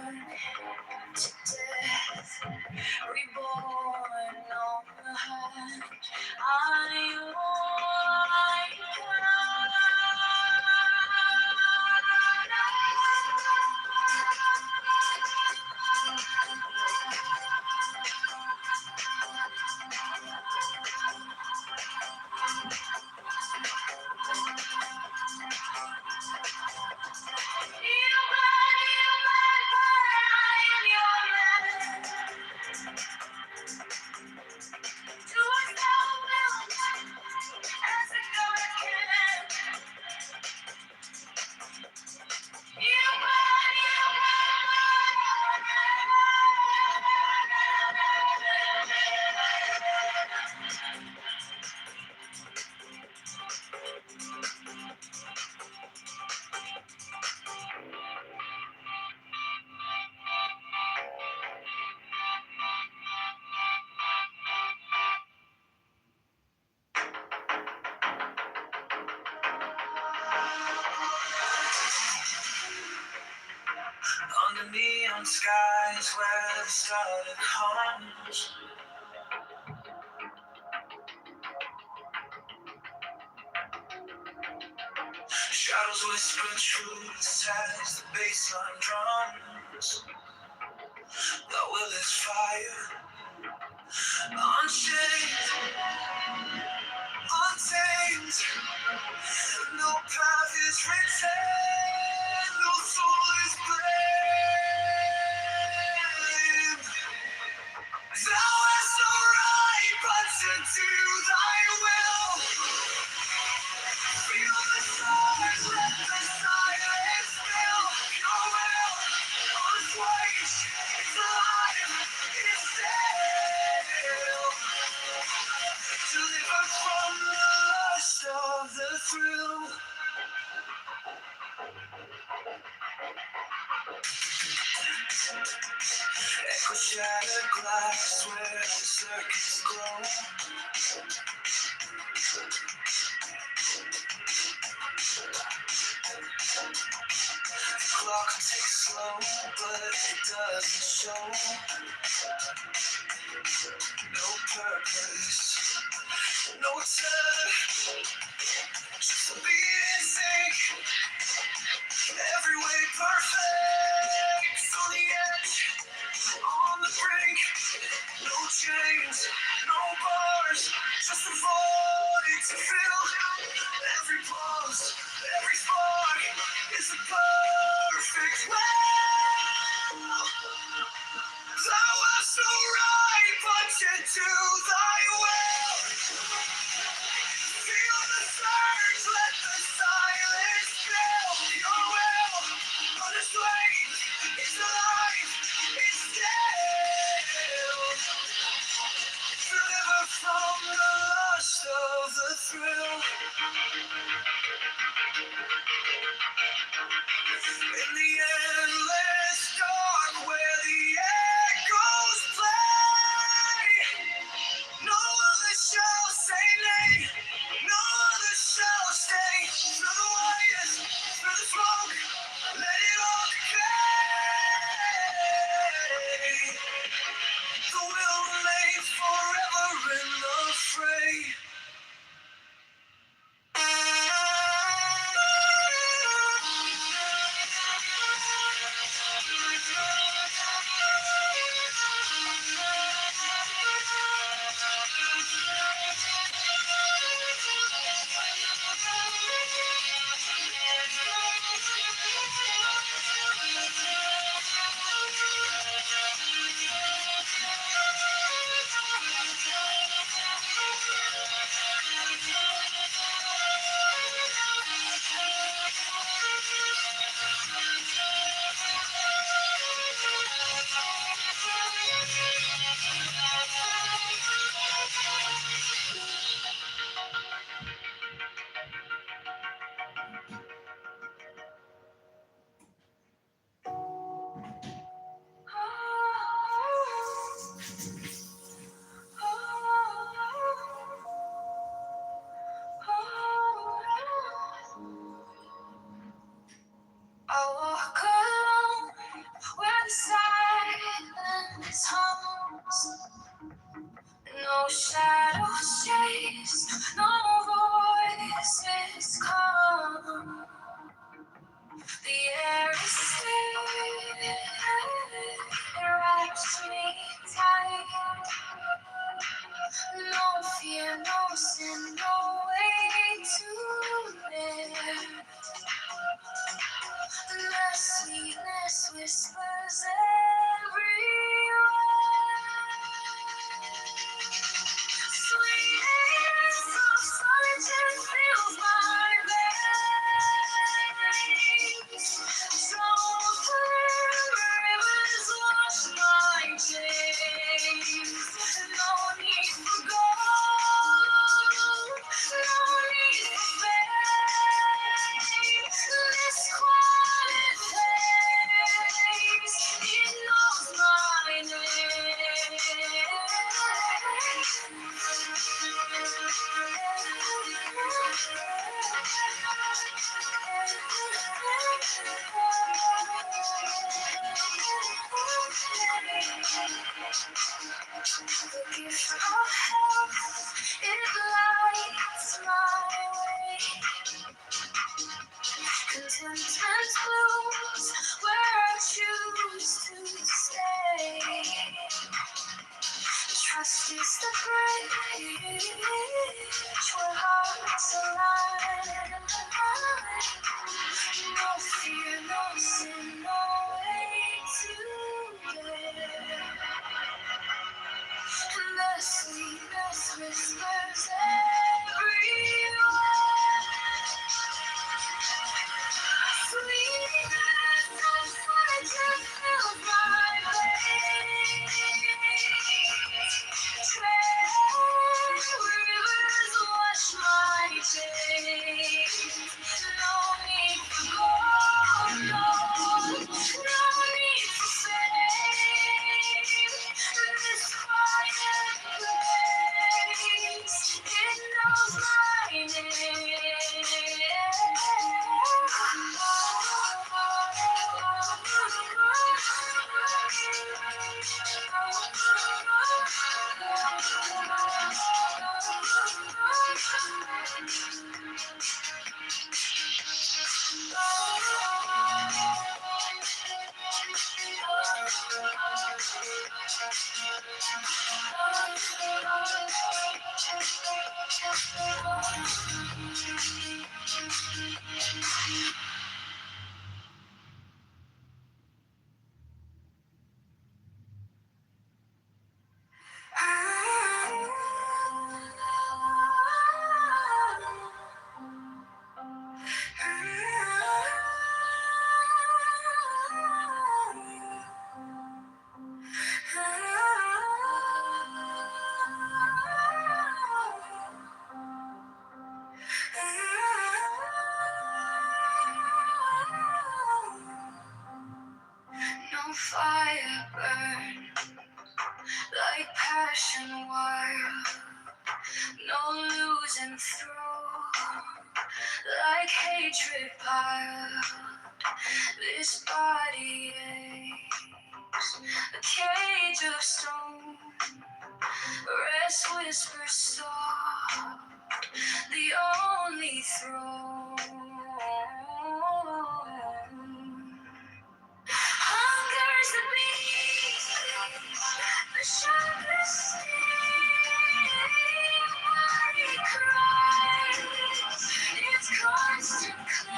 to death, reborn on the hunt. I under neon skies where the starlit comes. Shadows whisper truths as the bassline drums. The will is fire, unchained, untamed. No path is written, no soul is blamed. Thou hast no right but to do thy will. Feel the stars, let the silence fill your will. Unswayed, it's alive, it's still. Delivered from the lust of the thrill. Echo shattered glass where the circuits glow. The clock ticks slow, but it doesn't show. No purpose, no turn, just a beating sync. Every way perfect, on the edge, on the brink. No chains, no bars, just a void to fill. Every pulse, every spark is a perfect will. Thou hast no right but to do thy will. Feel the surge, let the silence fill your will. Unaswayed, it's alive, it's still. Deliver from the lust of the thrill. shadows chase, no voices come. The air is still, it wraps me tight. No fear, no sin, no way to live. The sweetness whispers everywhere. Sweetness of solitude fills my veins. Troubled rivers wash my chains. No need for gold, no need for fame. This quiet place, it knows my name. The gift of health, it lights my way. Contentment blooms where I choose to stay. Trust is the bridge where hearts align. No fear, no sin, no way to live. The sweetness whispers everywhere. Sweetness of solitude fills my veins. Rivers wash my chains. No need for gold, no need for fame. This quiet place, it knows my No fire burn like passion wild. No losing through like hatred piled. This body aches, a cage of stone. Rest whispers stop, the only throne. Hunger's the beast, the sharpest sting. Body cries, its constant claim.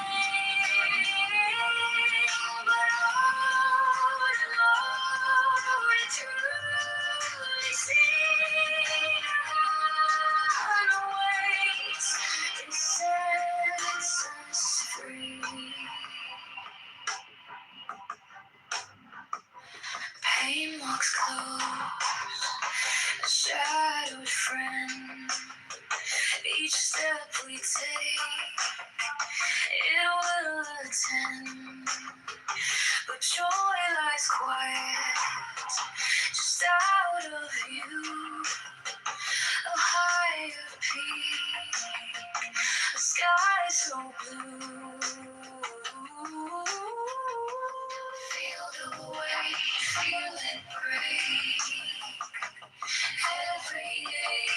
But oh, to truly see, unawaits, it sets us free. Pain walks close, a shadowed friend. Each step we take, it will attend. But joy lies quiet, just out of view. A higher peak, a sky so blue. Feel the weight, feel it break. Every day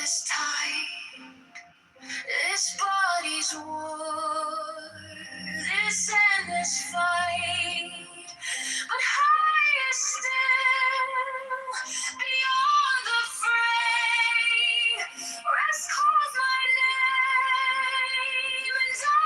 is tight. This body's war. This endless fight. But higher still, beyond the fray, rest calls my name, and I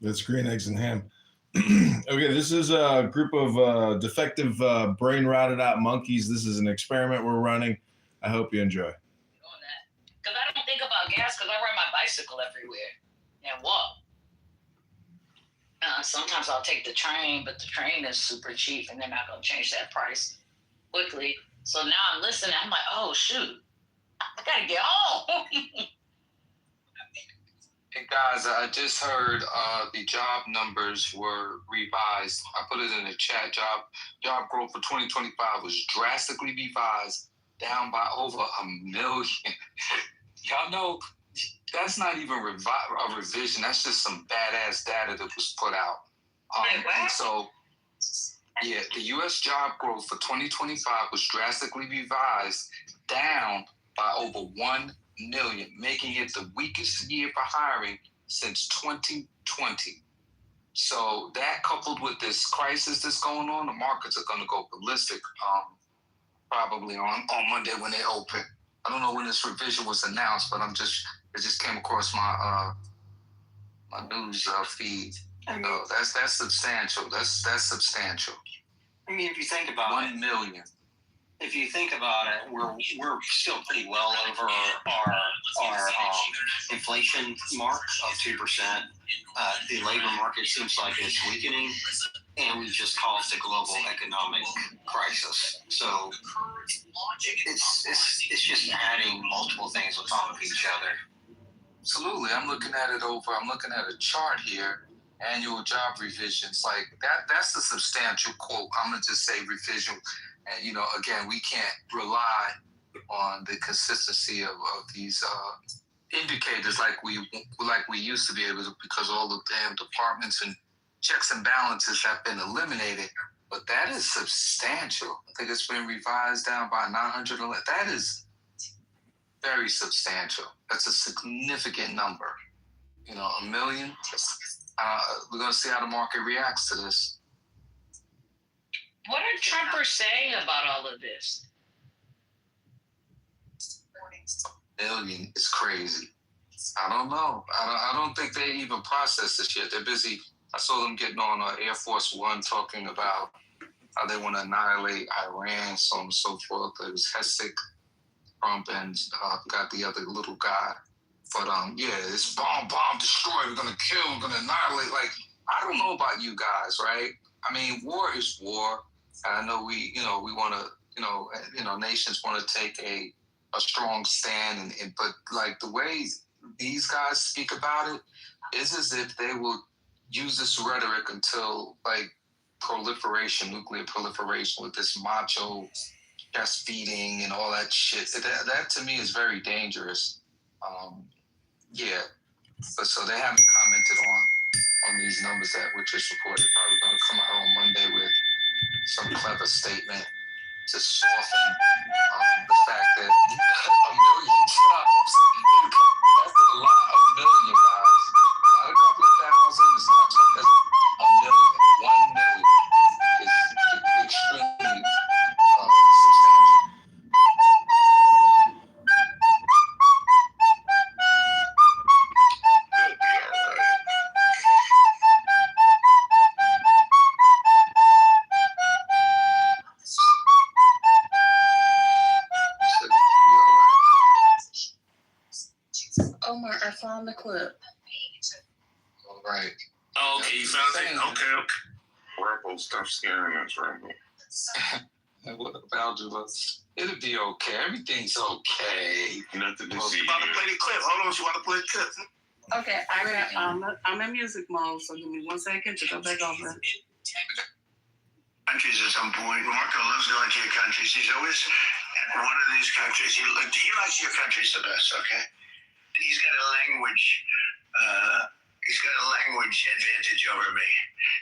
That's Green Eggs and Ham. Okay, this is a group of defective, brain-rotted out monkeys. This is an experiment we're running. I hope you enjoy. Because I don't think about gas because I ride my bicycle everywhere and walk. Sometimes I'll take the train, but the train is super cheap and they're not going to change that price quickly. So now I'm listening. I'm like, oh, shoot. I got to get home. Hey guys, I just heard the job numbers were revised. I put it in the chat. Job growth for 2025 was drastically revised, down by over 1 million. Y'all know that's not even a revision. That's just some badass data that was put out. And so, yeah, the U.S. job growth for 2025 was drastically revised, down by over 1 million, making it the weakest year for hiring since 2020. So that, coupled with this crisis that's going on, the markets are going to go ballistic probably on Monday when they open. I don't know when this revision was announced, but it just came across my my news feed. That's substantial. That's substantial. I mean, if you think about 1 million. If you think about it, we're still pretty well over our inflation mark of 2%. The labor market seems like it's weakening, and we just caused a global economic crisis. So it's just adding multiple things on top of each other. Absolutely. I'm looking at a chart here. Annual job revisions, like that's a substantial quote. I'm gonna just say revision. And again, we can't rely on the consistency of these indicators like we used to be able to, because all the damn departments and checks and balances have been eliminated. But that is substantial. I think it's been revised down by 900. That is very substantial. That's a significant number. A million. We're going to see how the market reacts to this. What did Trumpers say about all of this? A million is crazy. I don't know. I don't think they even processed this yet. They're busy. I saw them getting on Air Force One talking about how they want to annihilate Iran, so on and so forth. It was Hessick, Trump, and got the other little guy. But it's bomb, destroy. We're gonna kill. We're gonna annihilate. Like, I don't know about you guys, right? I mean, war is war, and I know we want to, nations want to take a strong stand, but like the way these guys speak about it is as if they will use this rhetoric until like nuclear proliferation, with this macho chest feeding and all that shit. That to me is very dangerous. But so they haven't commented on these numbers that were just reported. Probably going to come out on Monday with some clever statement to soften the fact that a million jobs, that's a lot, a million guys, not a couple of thousand, it's not 20, that's a million, 1 million is extremely substantial. Omar, I found the clip. All right. Oh, okay, you found it? Okay. Rambo, stop scaring us, Rambo. What about you? It'll be okay. Everything's okay. Nothing to Well, see you about to here. play the clip. Hold on, you about to play the clip. Okay, I'm in music mode, so give me 1 second to go back over. Countries at some point. Marco loves going to your countries. He's always at one of these countries. He likes your countries the best, okay? He's got a language advantage over me,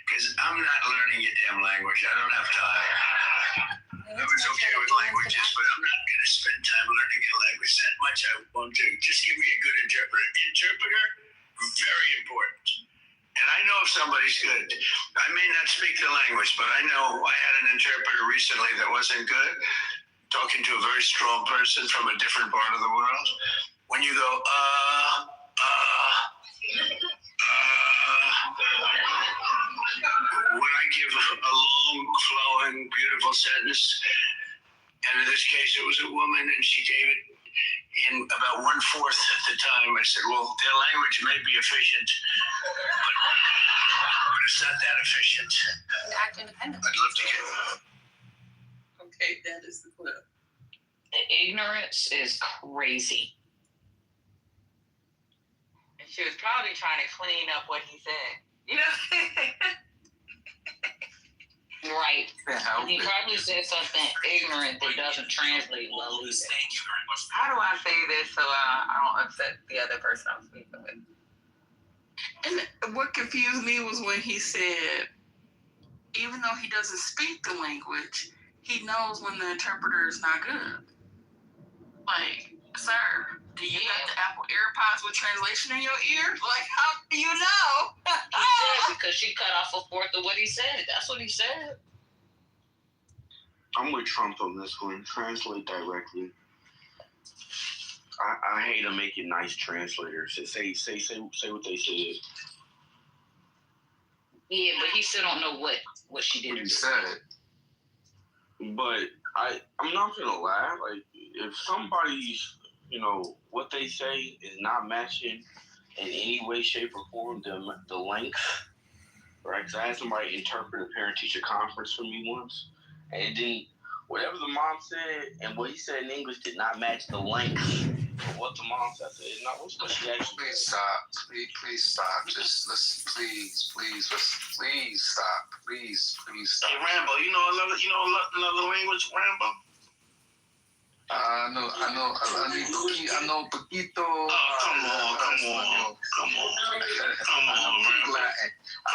because I'm not learning your damn language. I don't have time. I was okay with languages, but I'm not going to spend time learning your language that much. I want to. Just give me a good interpreter. Interpreter, very important. And I know if somebody's good. I may not speak the language, but I know I had an interpreter recently that wasn't good, talking to a very strong person from a different part of the world. When you go, when I give a long, flowing, beautiful sentence, and in this case it was a woman, and she gave it in about 1/4 the time, I said, well, their language may be efficient, but it's not that efficient. Act independent. I'd love to get Okay, that is the clip. The ignorance is crazy. And she was probably trying to clean up what he said. You know? Right. Yeah, He probably said something ignorant that doesn't translate well either. How do I say this so I don't upset the other person I'm speaking with? And what confused me was when he said, even though he doesn't speak the language, he knows when the interpreter is not good. Like, sir, do you got the Apple AirPods with translation in your ear? Like, how do you know? He said because she cut off 1/4 of what he said. That's what he said. I'm with Trump on this one. Translate directly. I hate to make it nice translators. Say what they said. Yeah, but he still don't know what she did. What you said. But I'm not gonna lie. Like, if somebody's, what they say is not matching in any way, shape, or form the length right? Because I had somebody interpret a parent-teacher conference for me once, and it didn't. Whatever the mom said and what he said in English did not match the length of what the mom said. Not what she actually. Please stop. Please stop. Just listen. Please stop. Please stop. Hey, Rambo, you know another language, Rambo? I know poquito. Come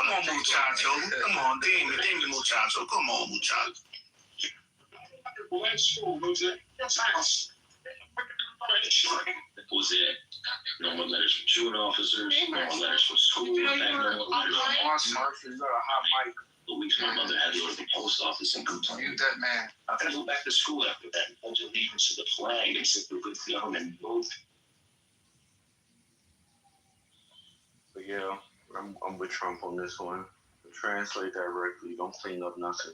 on, muchacho. Come on, dime, muchacho. Come on, muchacho. Was it normal letters from Jewish officers, normal letters from school, normal letters from Marshall, you got a hot mic. the weeks my mother had to go to the post office and complain. Mute that man. I'm gonna go back to school after that and pledge allegiance to the flag and sit with the government both. But yeah, I'm with Trump on this one. Translate directly. Don't clean up nothing.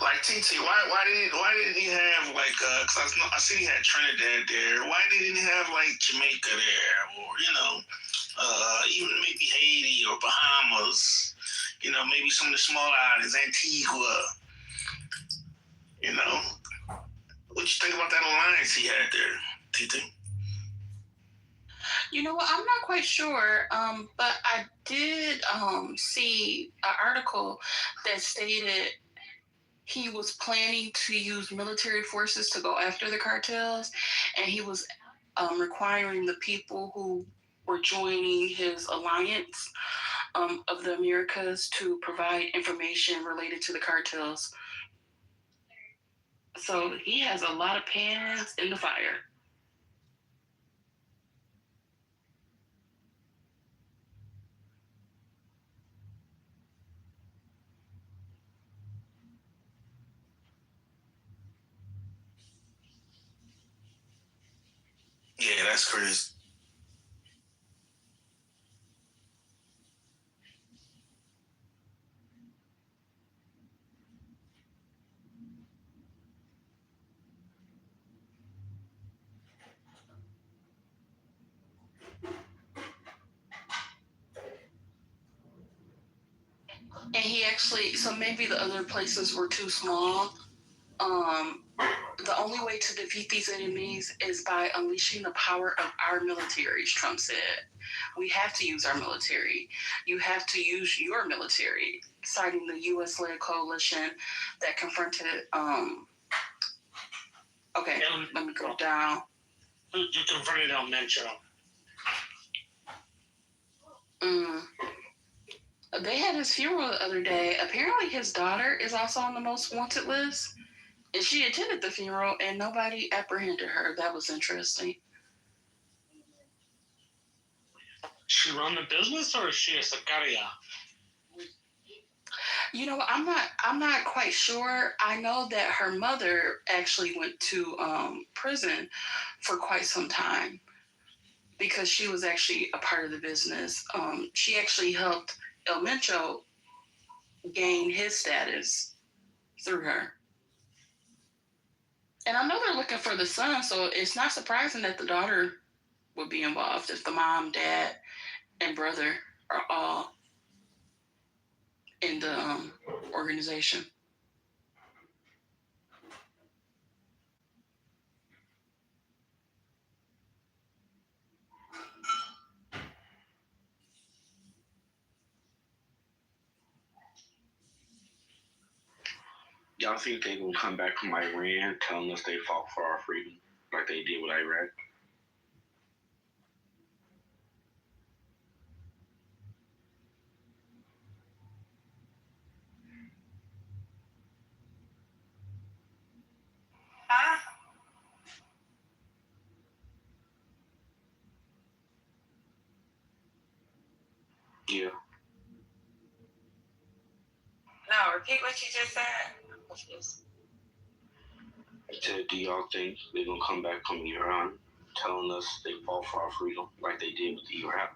Like TT, why didn't he have like cause I see he had Trinidad there. Why didn't he have like Jamaica there, or even maybe Haiti or Bahamas? Maybe some of the smaller islands, Antigua. What you think about that alliance he had there, TT? You know what? I'm not quite sure, but I did see an article that stated he was planning to use military forces to go after the cartels, and he was requiring the people who were joining his alliance of the Americas to provide information related to the cartels. So he has a lot of pans in the fire. Yeah, that's crazy. And he actually, so maybe the other places were too small. The only way to defeat these enemies is by unleashing the power of our militaries, Trump said. We have to use our military. You have to use your military, citing the U.S.-led coalition that confronted, okay, let me go down. You confronted El Mencho. They had his funeral the other day. Apparently his daughter is also on the most wanted list. And she attended the funeral and nobody apprehended her. That was interesting. She run the business or is she a sicaria? You know, I'm not quite sure. I know that her mother actually went to prison for quite some time because she was actually a part of the business. She actually helped El Mencho gain his status through her. And I know they're looking for the son, so it's not surprising that the daughter would be involved if the mom, dad, and brother are all in the organization. Y'all think they gonna come back from Iran telling us they fought for our freedom like they did with Iraq? Huh? Yeah. No, repeat what you just said. I said, do y'all think they're going to come back from Iran telling us they fought for our freedom like they did with Iraq?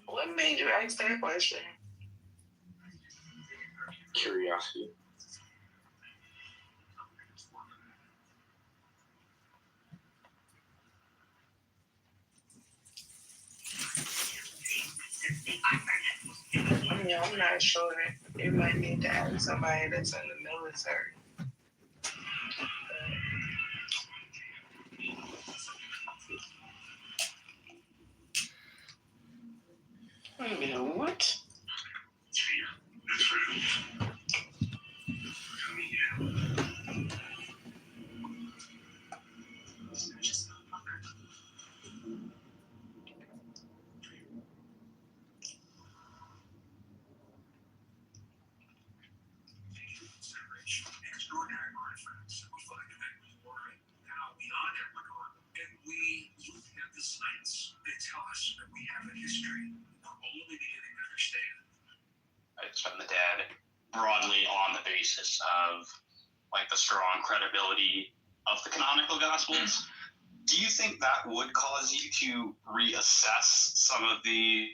What made you ask that question? Curiosity. I mean, I'm not sure. You might need to ask somebody that's in the military. Wait a minute, what? It's from the dad broadly on the basis of like the strong credibility of the canonical gospels. Do you think that would cause you to reassess some of the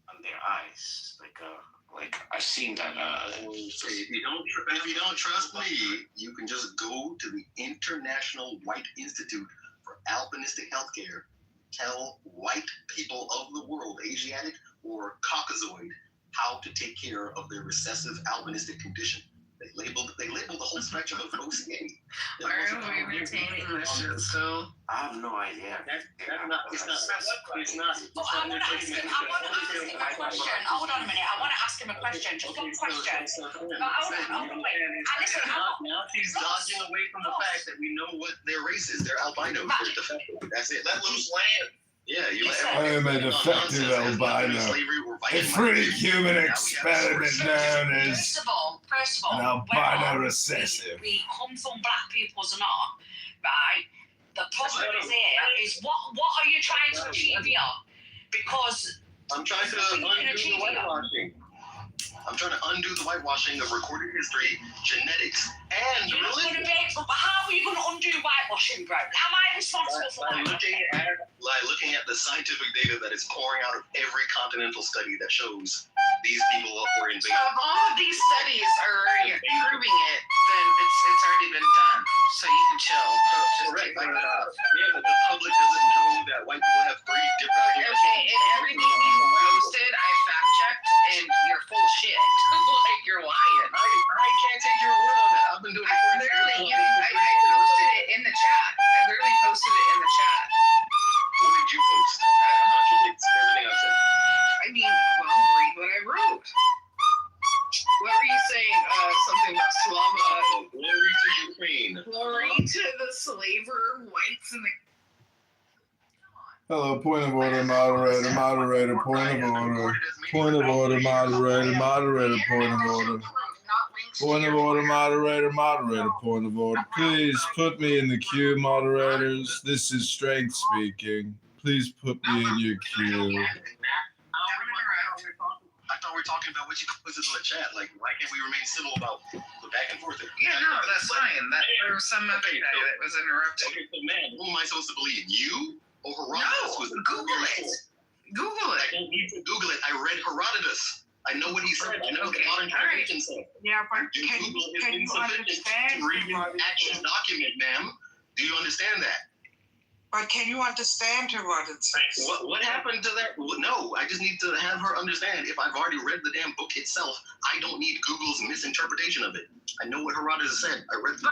on their eyes? Like I've seen that. If you don't trust me, you can just go to the International White Institute for Alpinistic Healthcare. Tell white people of the world, Asiatic or Caucasoid, how to take care of their recessive alpinistic condition. They label the whole spectrum of OCA. Why are we retaining this shit still? I have no idea. It's not. I want to ask him a question. Hold on a minute. I want to ask him a question. Just one question. No, hold on, wait. Listen, Now she's dodging away from the fact that we know what their race is. They're albinos. They're defective. That's it. Let loose land. Yeah, you let I am a defective albino. A freak human experiment known as First of all, an albino whether recessive. we come from black peoples or not, right? The problem is what are you trying to achieve here? Because I'm trying to undo the whitewashing. I'm trying to undo the whitewashing of recorded history, genetics, and you're not religion. but how are you going to undo whitewashing, bro? Am I responsible for whitewashing? Looking at the scientific data that is pouring out of every continental study that shows these people were invaded. So if all of these studies are already proving it, then it's already been done. So you can chill. Correct. Yeah, but the public doesn't know that white people have 3 different. Okay, and everything you posted, I fact checked, and you're full shit. Like you're lying. I can't take your word on that. I've been doing it for literally, I posted it in the chat. I literally posted it in the chat. What did you post? Contradicts everything I've said. I mean, well, read what I wrote. What were you saying? Something about Slava. Glory to Ukraine. Glory to the slaver whites in the. Hello, point of order, moderator, moderator, point of order, point of order, moderator, moderator, point of order, point of order, moderator, moderator, point of order. Please put me in the queue, moderators. This is Strength speaking. Please put me in your queue. I thought we were talking about what you posted in the chat. Like, why can't we remain civil about the back and forth? Yeah, no, that's fine. There was some other guy that was interrupted. Okay, so man, who am I supposed to believe? You or Herodotus? No, Google it. Google it. I don't need to Google it. I read Herodotus. I know what he said. I know what the modern translation said. Yeah, but Google is insufficient to read an actual document, ma'am. Do you understand that? But can you understand what it says? What happened to that? No, I just need to have her understand. If I've already read the damn book itself, I don't need Google's misinterpretation of it. I know what Herodotus said. I read the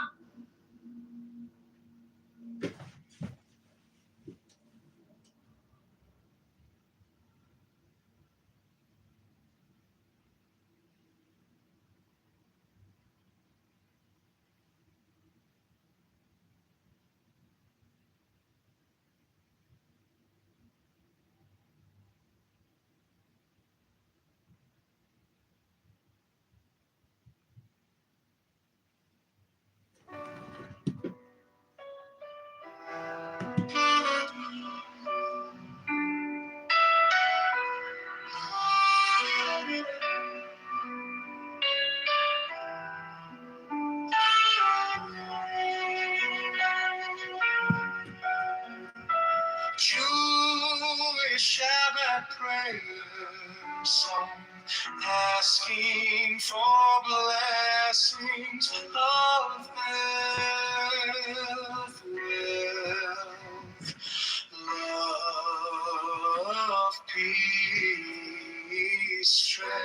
Jewish Shabbat prayer song, asking for blessings of health, wealth, love, peace, strength.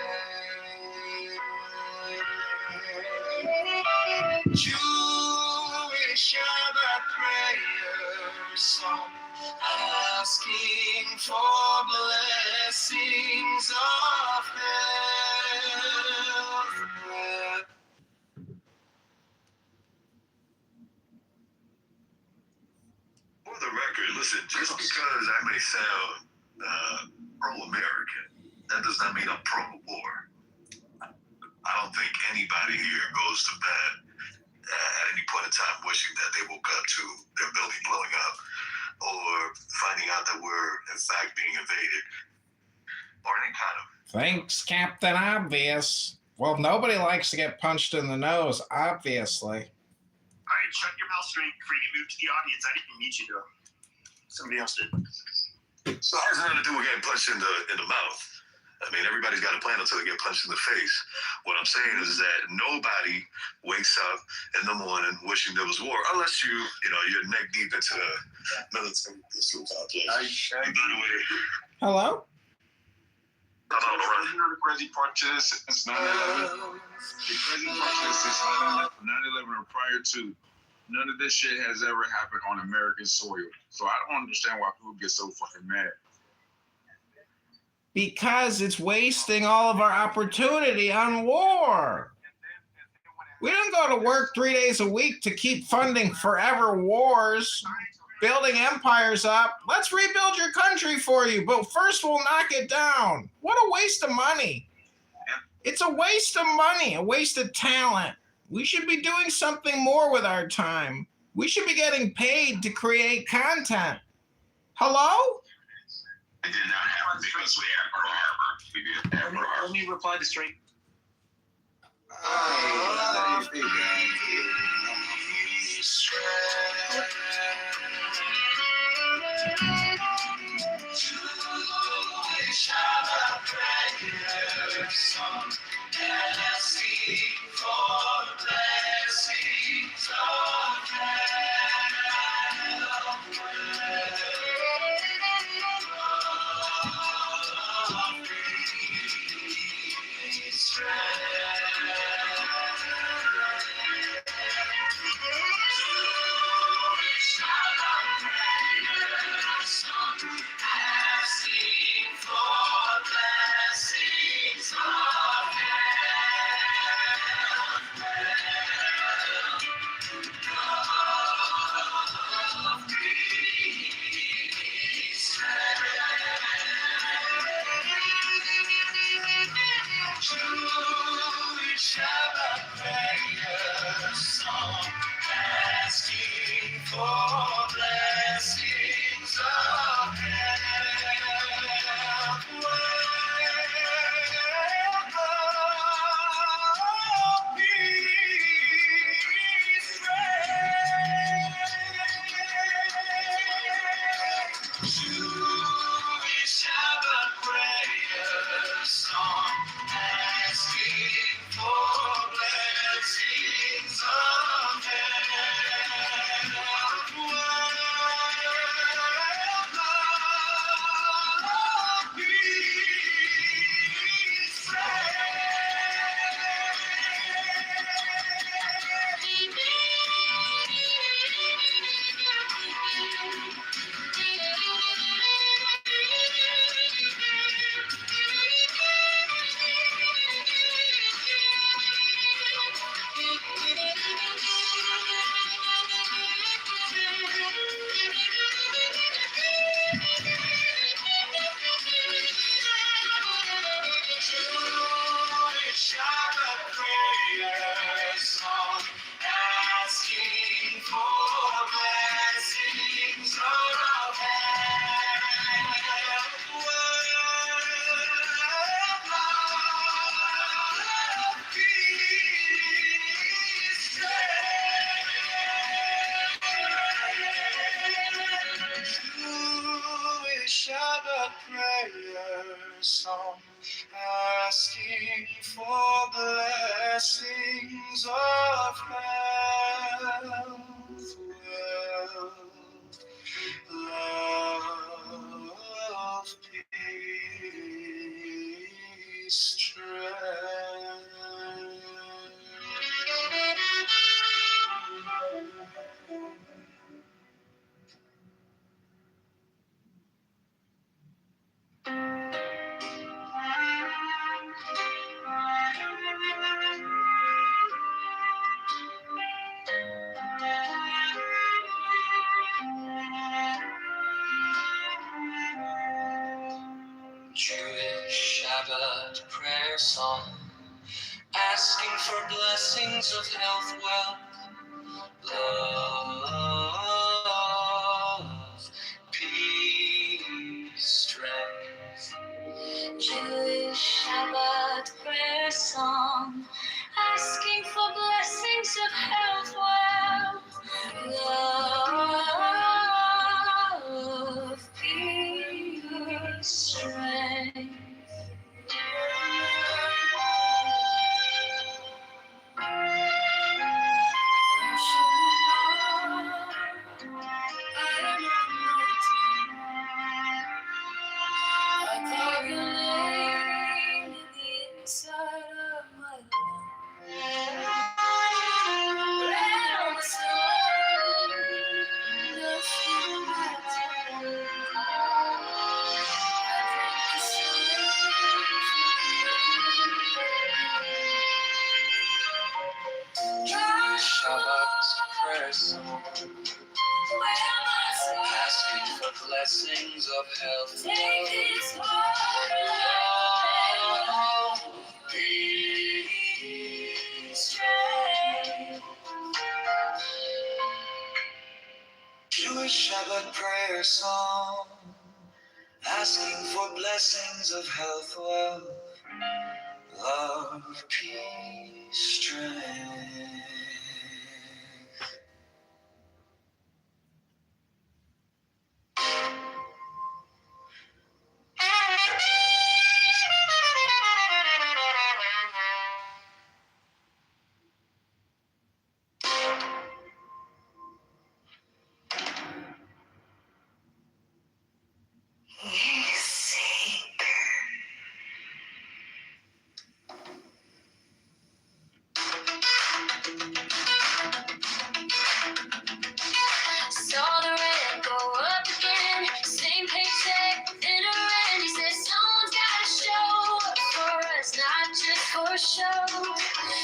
Jewish Shabbat prayer song, asking for blessings of health. For the record, listen, just because I may sound pro-American, that does not mean I'm pro-war. I don't think anybody here goes to bed at any point in time wishing that they woke up to their building blowing up or finding out that we're in fact being invaded or any kind of. Thanks, Captain Obvious. Well, nobody likes to get punched in the nose, obviously. All right, shut your mouth straight before you get moved to the audience. I didn't meet you, though. Somebody else did. So how's it nothing to do with getting punched in the mouth? I mean, everybody's got a plan until they get punched in the face. What I'm saying is that nobody wakes up in the morning wishing there was war, unless you're neck deep into the military pursuits out there. By the way, Hello? I'm out already. The crazy part to this is 9/11. The crazy part to this is 9/11 or prior to. None of this shit has ever happened on American soil. So I don't understand why people get so fucking mad. Because it's wasting all of our opportunity on war. We don't go to work 3 days a week to keep funding forever wars, building empires up. Let's rebuild your country for you, but first we'll knock it down. What a waste of money. It's a waste of money, a waste of talent. We should be doing something more with our time. We should be getting paid to create content. Hello? I did not happen because we had Pearl Harbor. We did have Pearl Harbor. Let me reply to straight. Shabbat prayer song, asking for blessings of health, wealth, love, peace, strength. Jewish Shabbat prayer song, asking for blessings of health, wealth, love, peace, strength. Jewish Shabbat prayer song, asking for blessings of health, wealth, love, peace, strength. I call your name in the inside of my lungs. Red on the stone, dust in my tongue. I drink the streams. Shabbat prayer song, asking for blessings of health, love, peace, strength. Jewish Shabbat prayer song, asking for blessings of health, wealth, love, peace, strength. Saw the rent go up again, same paycheck, then a rent. He said someone's gotta show up for us, not just for show.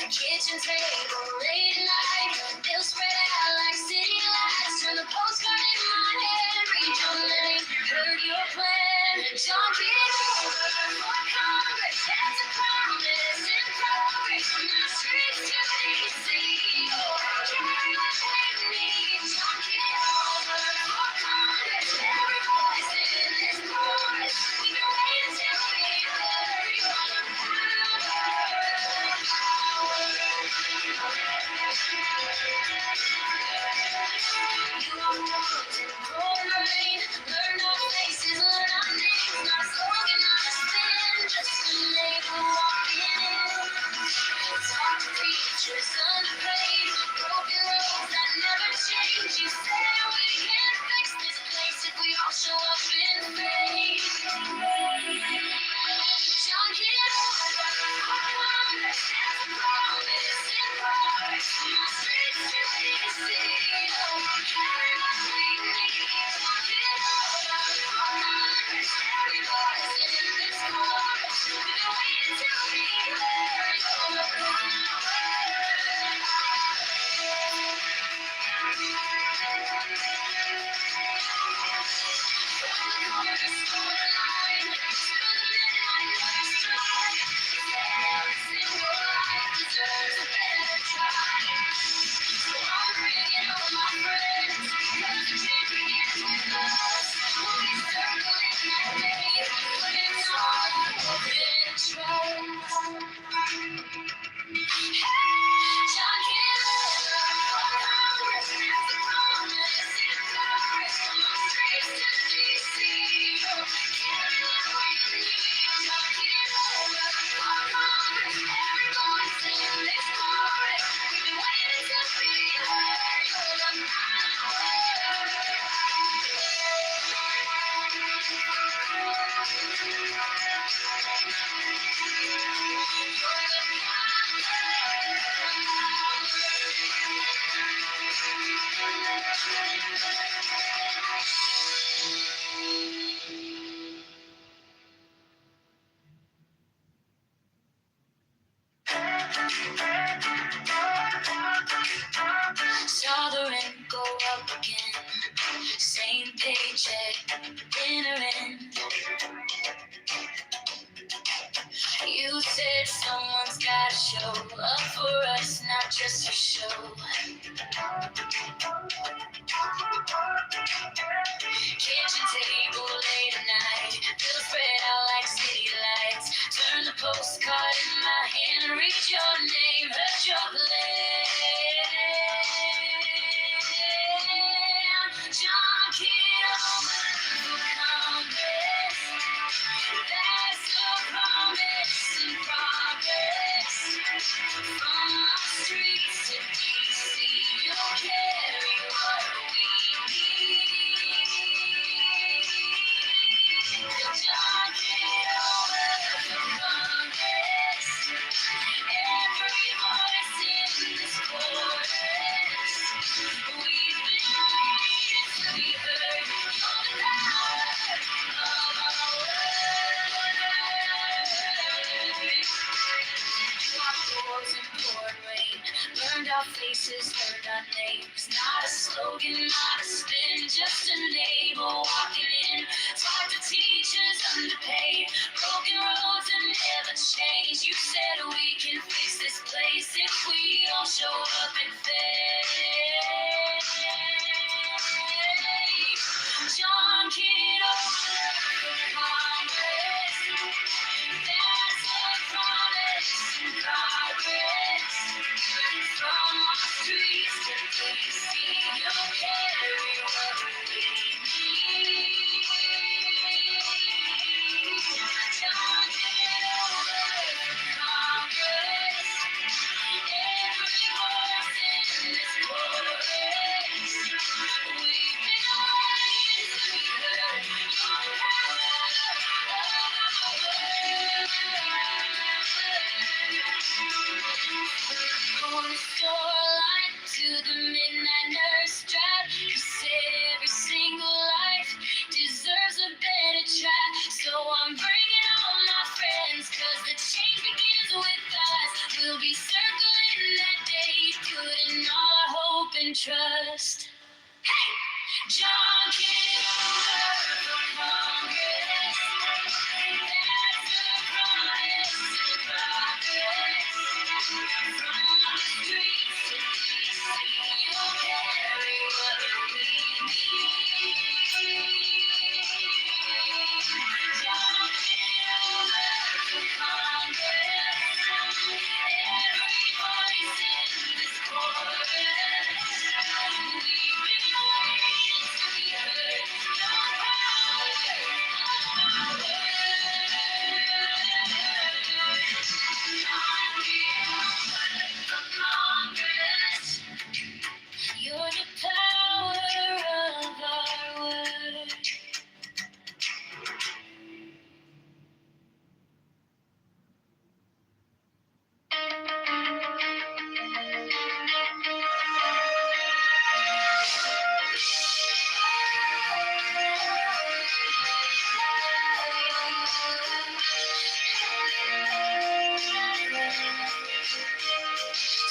Kitchen table late at night, bills spread out like city lights. Turn the postcard in my head, read your name, heard your plan. John Kitover for Congress, that's a promise in progress. From the streets to DC, carry my with me. John Kitover for Congress, every voice in this chorus. We've been waiting till we heard your learn our faces, learn our names, not a slogan, not a spin, just a label walking in. Talk to preachers, underpaid, broken roads that never change. You say we can fix this place if we all show up in faith. John Kitover, Congress, that's a promise in progress. From my streets to DC, carry my sweet needs. John Kitover, Congress, every voice in this chorus. We've been waiting to be heard. paycheck, dinner end. You said someone's gotta show up for us, not just for show. Kitchen table late at night, bills spread out like city lights. Turn the postcard in my hand, read your name, heard your plan. John Kitover for Congress. That's a promise in progress. From the streets to DC, you'll carry what we need. John Kitover for Congress. Every voice in this chorus. We've been waiting to be heard. You're the power of our words. Locked doors and poured rain, burned our faces, heard our names. Not a slogan, not a spin, just a neighbor walking in. Taught to teachers underpaid, broken roads and never change. You said we can fix this place if we all show up in faith. John Kitover for Congress. That's a promise in progress. From our streets to DC, you'll carry what we need. John Kitover for Congress. Every voice in this chorus. We've been waiting to be heard. You're the power corner store line to the midnight nurse drive. 'Cause every single life deserves a better try. So I'm bringing all my friends, 'cause the change begins with us. We'll be circling that day, putting all our hope and trust. Hey! John Kitover for Congress. That's a promise in progress. From the streets to DC, you'll carry what we need. John Kitover for Congress. Every voice in this chorus. We've been waiting to be heard. Your power, for Congress. You're the power of our word.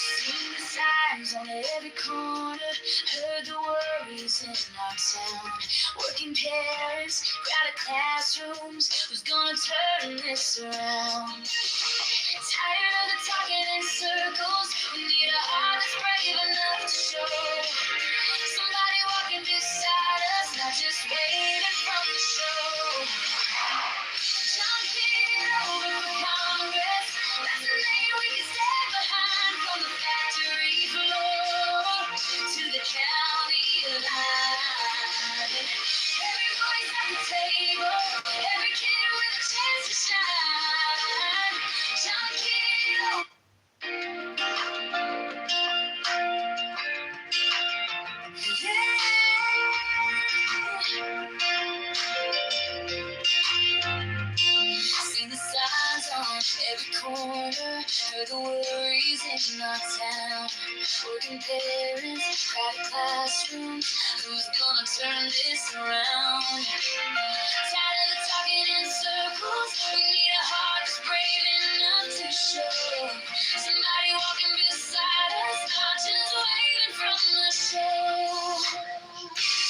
Seen the signs on every corner, heard the worries in our town. Working parents, crowded classrooms, who's gonna turn this around? Tired of the talking in circles, we need a heart that's brave enough to show. Somebody walking beside us, not just waiting from the show. John Kitover for Congress, that's the name we can stand behind. From the factory floor to the county line. Every voice at the table, every kid with a chance to shine. John Kitover. Seen the signs on every corner, heard the worries in our town. Working parents, crowded classrooms, who's gonna turn this around? Tired of the talking in circles, we need a heart that's brave enough to show. Somebody walking beside us, not just waiting from the show.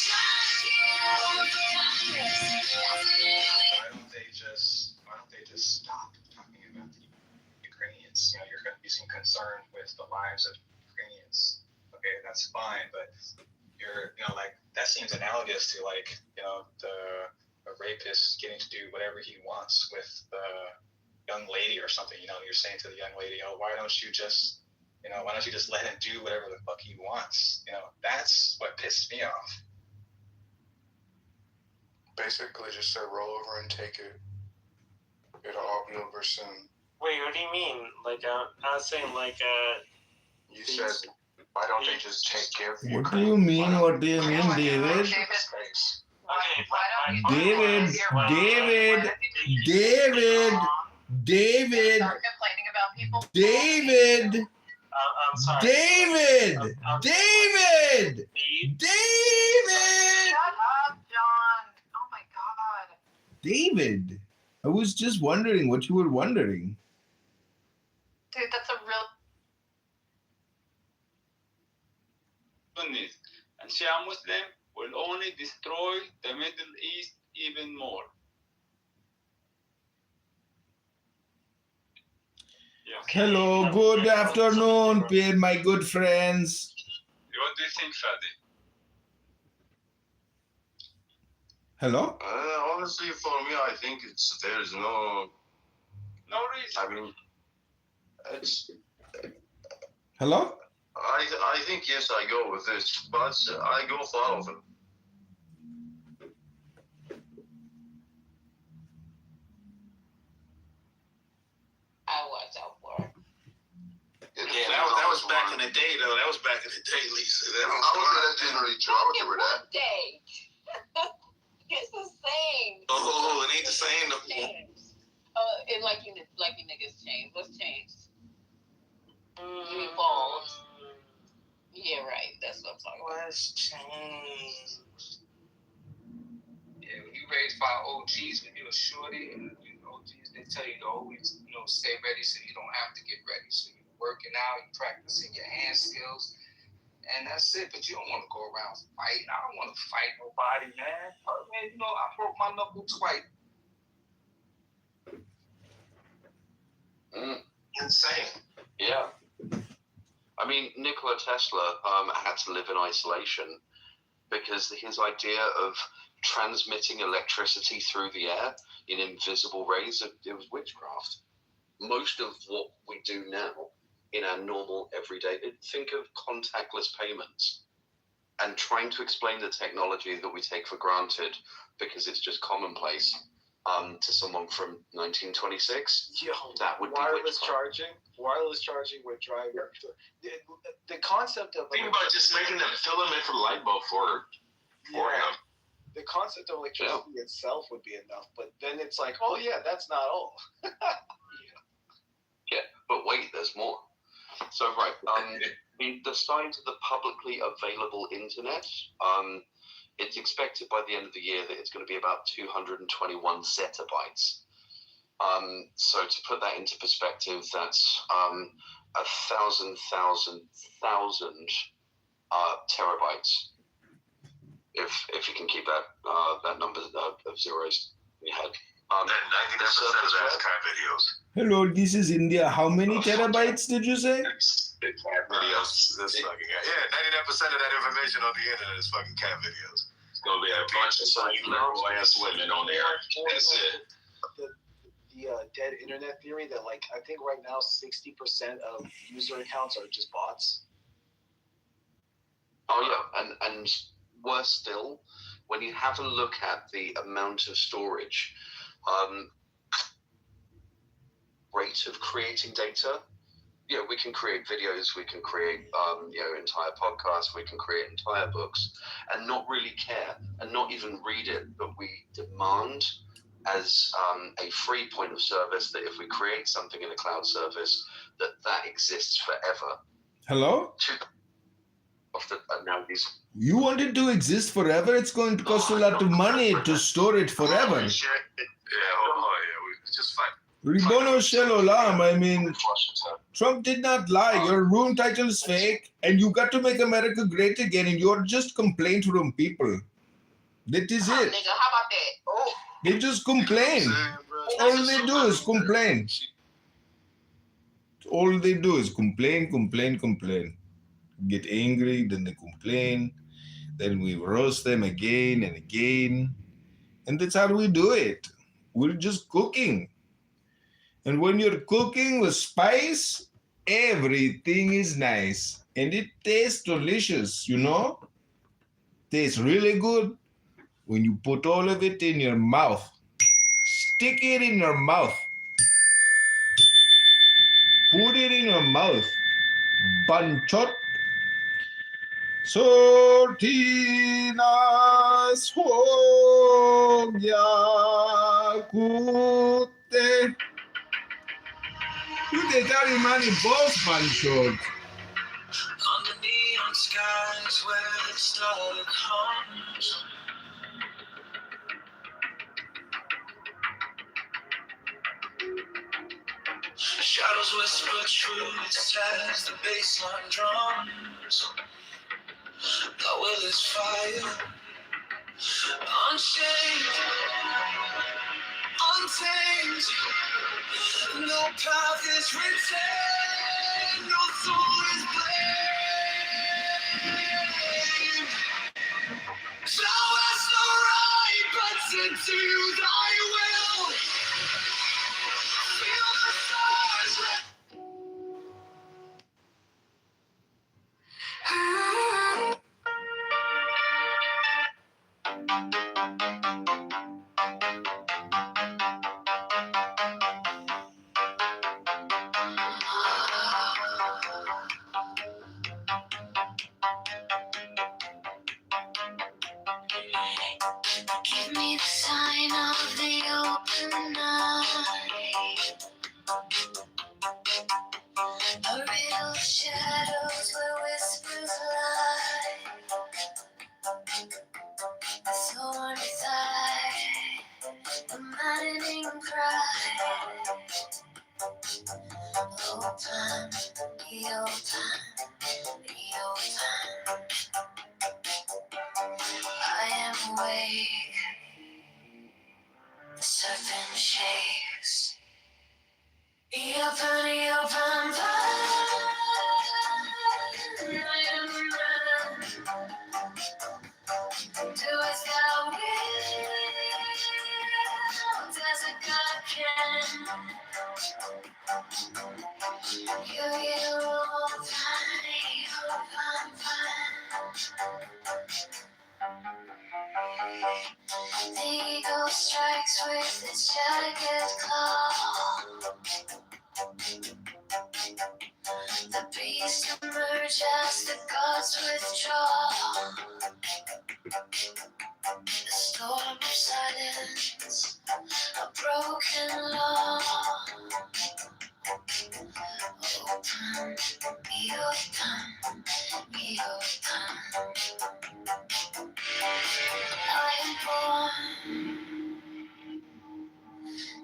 Trying to get over lives of Ukrainians. Okay, that's fine, but that seems analogous to a rapist getting to do whatever he wants with the young lady or something. You're saying to the young lady, oh, why don't you just let him do whatever the fuck he wants? That's what pissed me off. Basically, just said roll over and take it. It'll all be over soon. Wait, what do you mean? I was saying You said, why don't they just take care of What do you mean? What do you mean, David? David. Complaining about people. David. I'm sorry. David. David. Shut up, John. Oh my God. David. I was just wondering what you were wondering. Dude, that's a real. And Shia Muslim will only destroy the Middle East even more. Yeah. Hello, good afternoon, my good friends. What do you think, Fadi? Hello? Honestly, for me, I think there's no reason. I mean, it's. Hello? I think yes, I go with this, but I go follow them. I watch out for it. Yeah, that was back in the day, though. That was back in the day, Lisa. I would say that's generally true. I would give her that. Day. It's the same. Oh, it ain't the same. It like you niggas change. What's changed? You evolved. Yeah, right. That's what I'm talking about. What's changed? Yeah, when you raised by OGs, when you're a shorty, and OGs, they tell you to always, stay ready so you don't have to get ready. So you're working out, you're practicing your hand skills, and that's it. But you don't want to go around fighting. I don't want to fight nobody, man. I broke my knuckle twice. Insane. Yeah. I mean, Nikola Tesla had to live in isolation because his idea of transmitting electricity through the air in invisible rays, it was witchcraft. Most of what we do now in our normal everyday, think of contactless payments and trying to explain the technology that we take for granted because it's just commonplace to someone from 1926. That would be Wireless charging with driving. The concept of Think about just making a filament for the light bulb for him. The concept of electricity itself would be enough, but then it's like, oh yeah, that's not all. Yeah, but wait, there's more. So the size of the publicly available internet, it's expected by the end of the year that it's going to be about 221 zettabytes. So to put that into perspective, that's 1,000 terabytes. If you can keep that number of zeros in your head. And 99% of that's cat videos. Hello, this is India. How many terabytes did you say? Cat videos. This fucking guy. Yeah, 99% of that information on the internet is fucking cat videos. It's gonna be a bunch of liberal ass women on there. That's it. The dead internet theory that I think right now 60% of user accounts are just bots. Oh yeah, and worse still, when you have a look at the amount of storage, rate of creating data, we can create videos, we can create entire podcasts, we can create entire books, and not really care and not even read it, but we demand as a free point of service that if we create something in a cloud service, that exists forever. Hello? You want it to exist forever? It's going to cost a lot of money to store it forever. We just fight. Ribono Shel Olam, I mean, Trump did not lie. Your room title is fake, and you got to make America great again, and you're just complaint room people. That is it. Nigga, how about that? Oh. They just complain. All they do is complain. All they do is complain, complain, complain. Get angry, then they complain. Then we roast them again and again. And that's how we do it. We're just cooking. And when you're cooking with spice, everything is nice. And it tastes delicious, you know? Tastes really good when you put all of it in your mouth. Stick it in your mouth. Put it in your mouth. Banchot. Sortinas hogyakute. You the carry money boss banchot. Under neon skies where the starlight comes. Shadows whisper truths as the bassline drums. The will is fire, unchained, untamed. No path is retained, no soul is blamed. Thou hast no right but to do thy will. Feel the stars. Give me the sign of the open night. A riddle of shadows where whispers lie. The thorny thigh, the maddening cry. Open, be open, be open. I am awake, the serpent shakes. Be open, I am man. Do as thou wilt, as a God can. You open. The eagle strikes with its jagged claw. The beast emerge as the gods withdraw. The storm of silence, a broken law. Open, be open, be open. I am born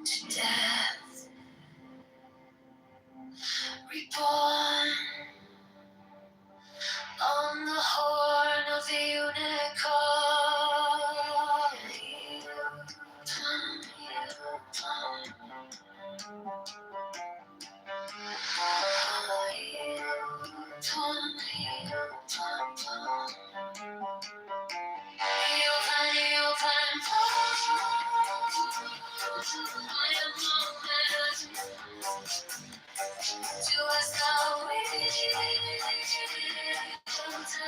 to death, reborn on the horn of the unicorn. Do as thou wilt,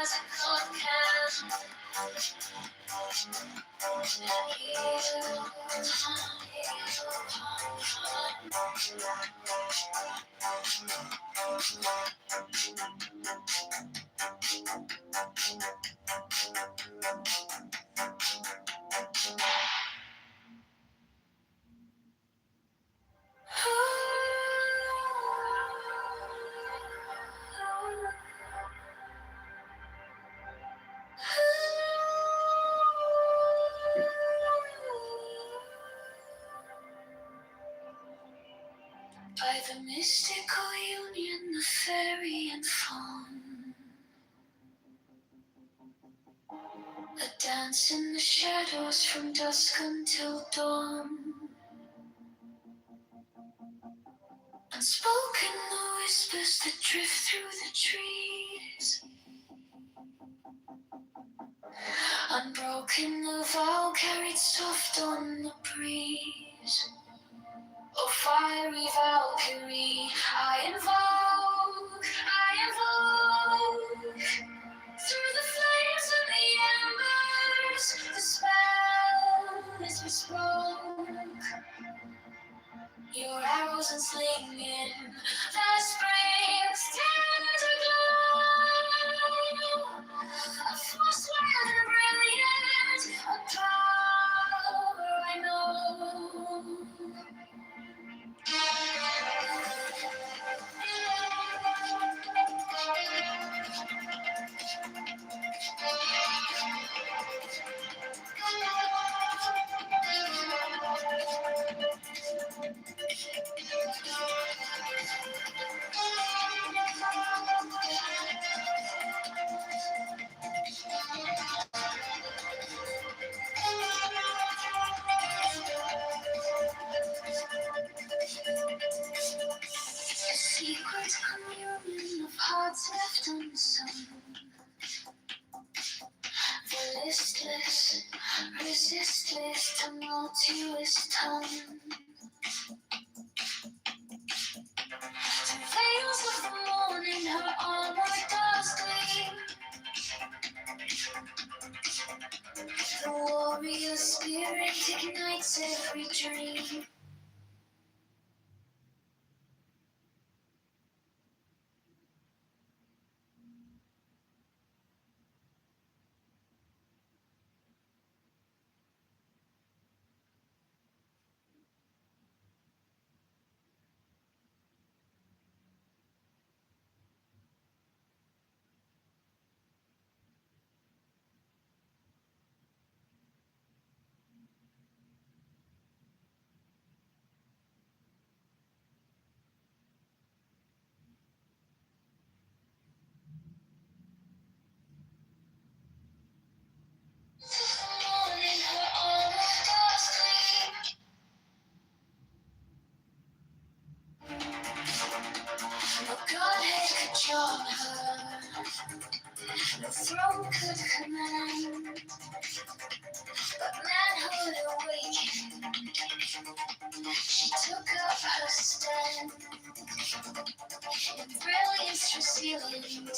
as a God can. By the mystical union of fairy and fawn, a dance in the shadows from dusk until dawn. Unspoken the whispers that drift through the trees. Unbroken the vow carried soft on the breeze. Oh, fiery Valkyrie, I invoke. Through the flames and the embers, the spell is bespoke. Your arrows and slinging, the spring's tender glow. A force wild and brilliant, a power I know. A secret communion of hearts left unsung. The listless, resistless, tumultuous tongue. The veils of the morning, her armor does gleam. The warrior spirit ignites every dream. The throne could command, but manhood awakened. She took up her stand. In brilliance resilient,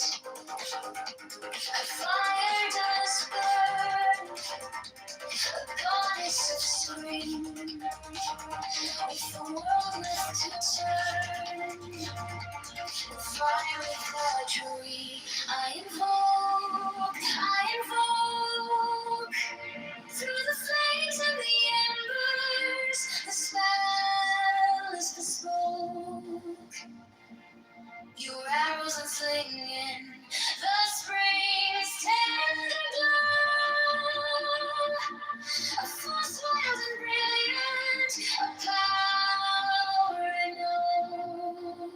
her fire does burn. A goddess of spring, with the world left to turn. Fiery Valkyrie, I invoke. Through the flames and the embers, the spell is bespoke. Your arrows are flinging, the spring's tender glow. A force wild and brilliant, a power I know.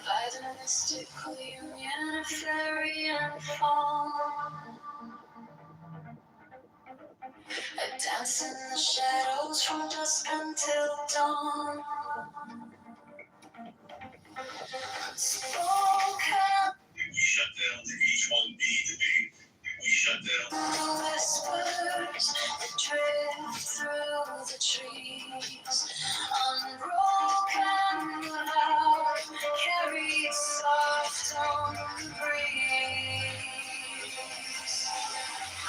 By the mystical union of fairy and fawn. I dance in the shadows from dusk until dawn. Spoken. We shut down the H1B debate. We shut down the whispers that drift through the trees. Unbroken love carried soft on the breeze.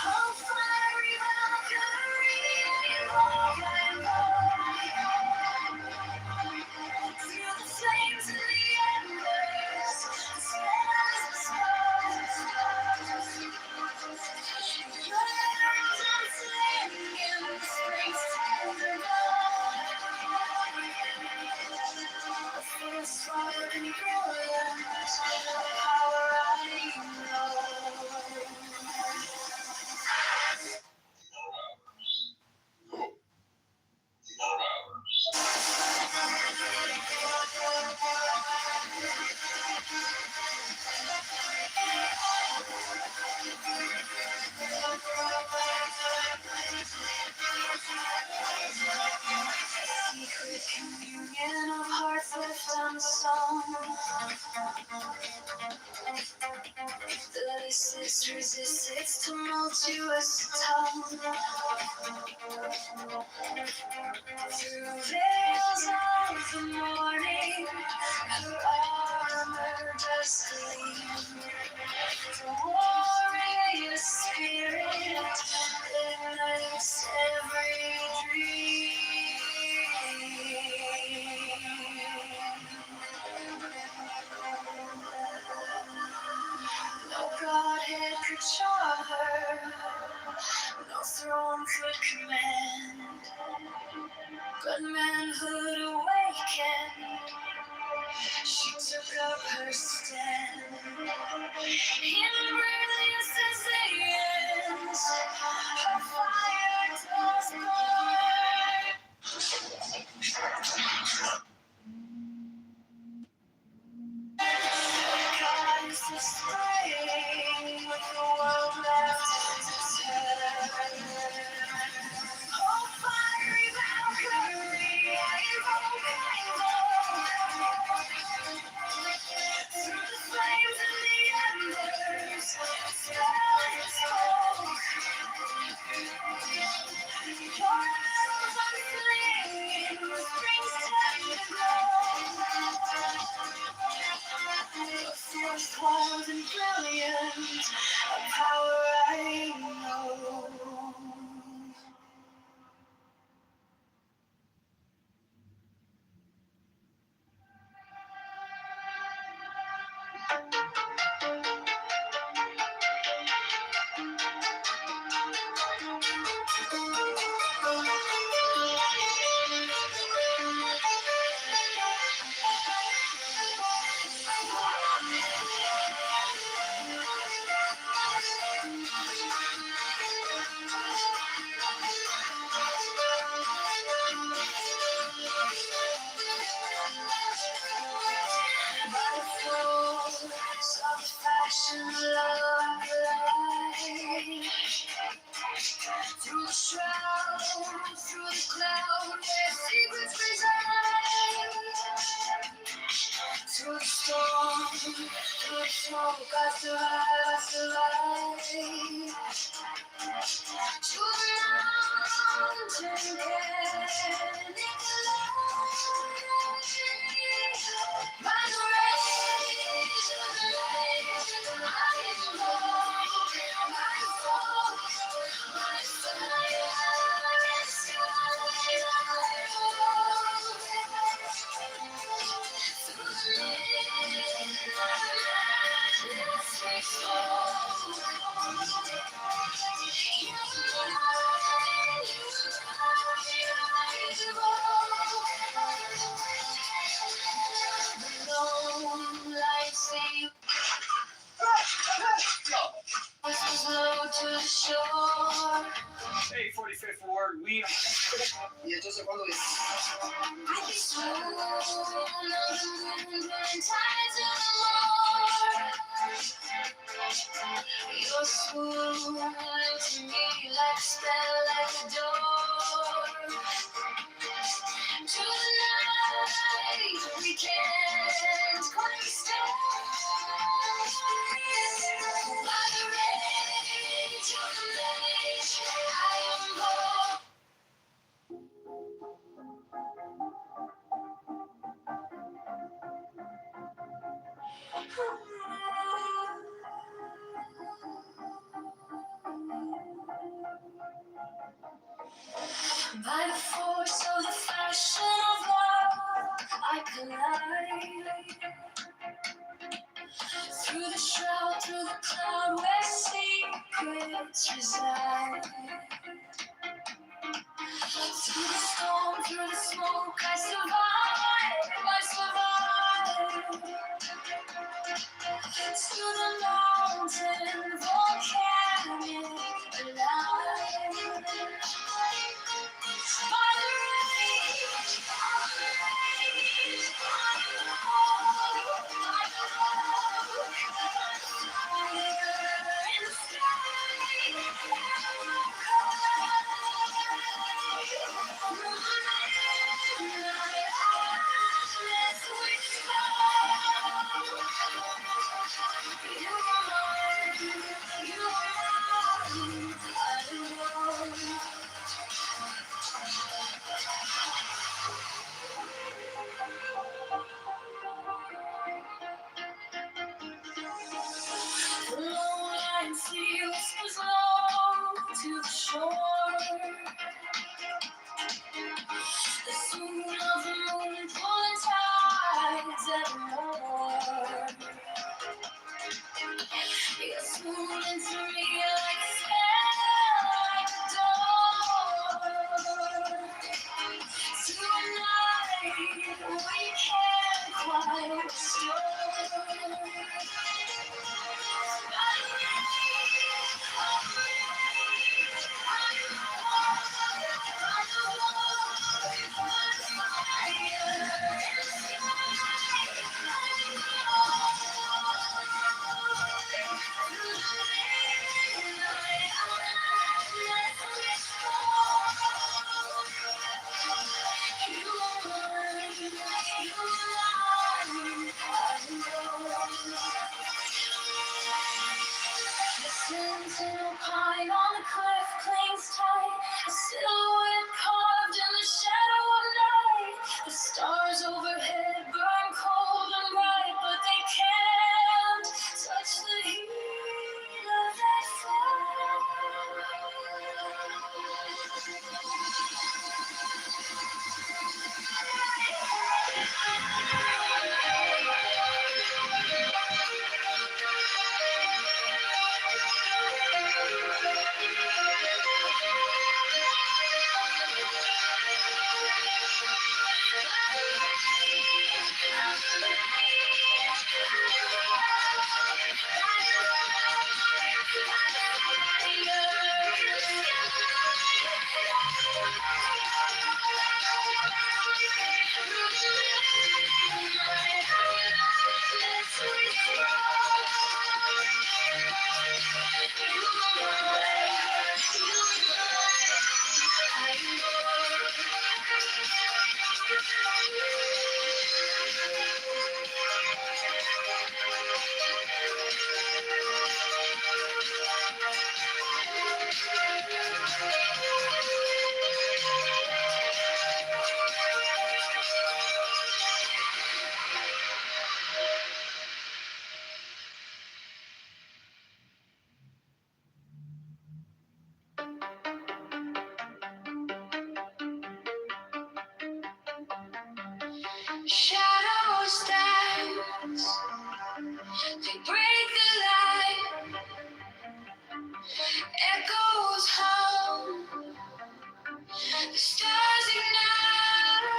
Oh, fiery Valkyrie, through the flames and the embers, the spells exposed. Your arrows unslinging in the spring's tender glow. A fierce fire and brilliance, a power I know. Secret communion of hearts left unsung. The listless resists its tumultuous tongue. Through veils of the morning, her armor does gleam. The warrior spirit ignites every dream. No godhead could charm her, no throne could command, but manhood awakened, she took up her stand. In brilliance as the ends, her fire does burn. God is the spring with the world left to turn. Oh, fiery Valkyrie, evoke, through the flames and the embers, spells spoke. Your arrows unslinging, spring's tender glow. Fierce, wild, and brilliant, a power I know. Soft fashion love light. Through the shroud, through the cloud, where secrets reside. Through the storm, through the smoke, I survive. To the mountain canyon by the rays of the light, I invoke my soul, my fire, and sky I roll. Through the madness we fall. You slow to the shore. Hey, 45th Ward, we. Y entonces, ¿cuándo es? Soon, on the moon, burning tides of the Lord. By the force of the fashion of love, I collide. Through the shroud, through the cloud where secrets reside. Through the storm, through the smoke, I survive. To the mountain, volcanic, alive. By the rage, of the rage, by the love, by the love, fire in the sky, the lone line sea whispers low to the shore. The swoon of the moon pulling tides evermore. You swoon into me like a spell, like a door. Tonight we can't quite restore. The sentinel pine on the cliff clings tight, a silhouette carved in the shadow of night. The stars overhead burn cold and bright, but they can't touch the heat of that fire. Shadows dance, they break the light, echoes hum, the stars ignite.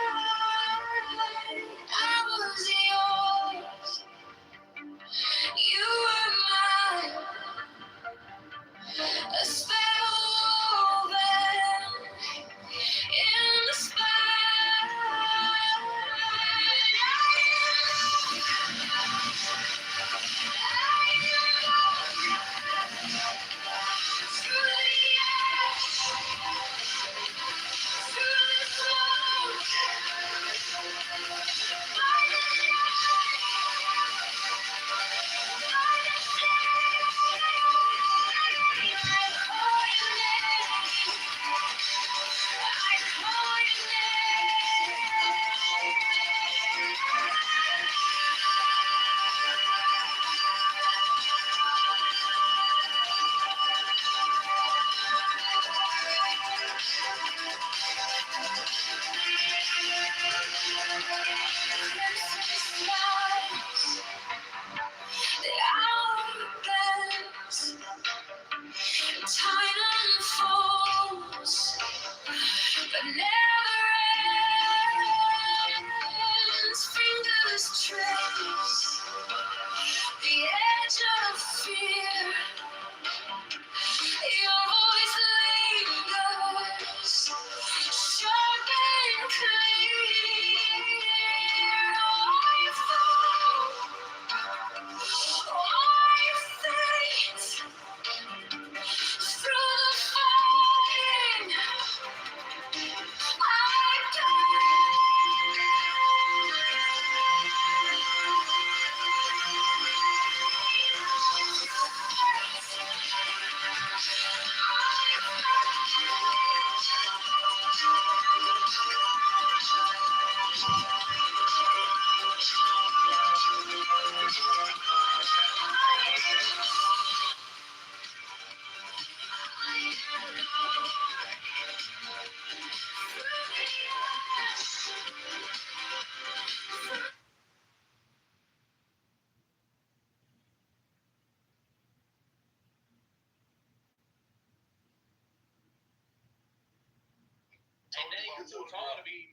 I was yours, you were mine, a spell woven in the sky. He's too tall to be.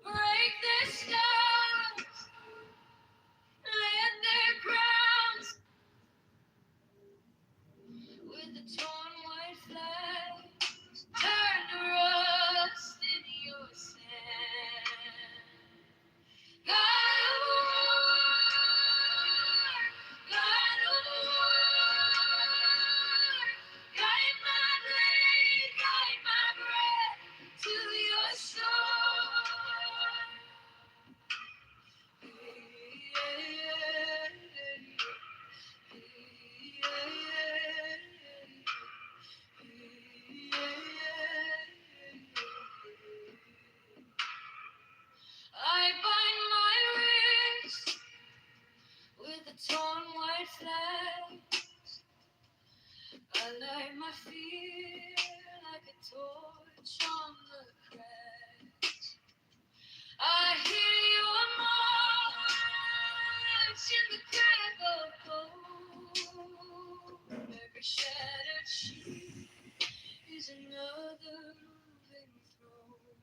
Break their stars, let their crowns with the torn white flag turn to rust in your sand. God of war, God of war, guide my blade, guide my breath to your shore. I bind my wrist with a torn white flag. I light my fear like a torch on the crack. I hear your march in the crack of cold. Every shattered sheet is another moving throne.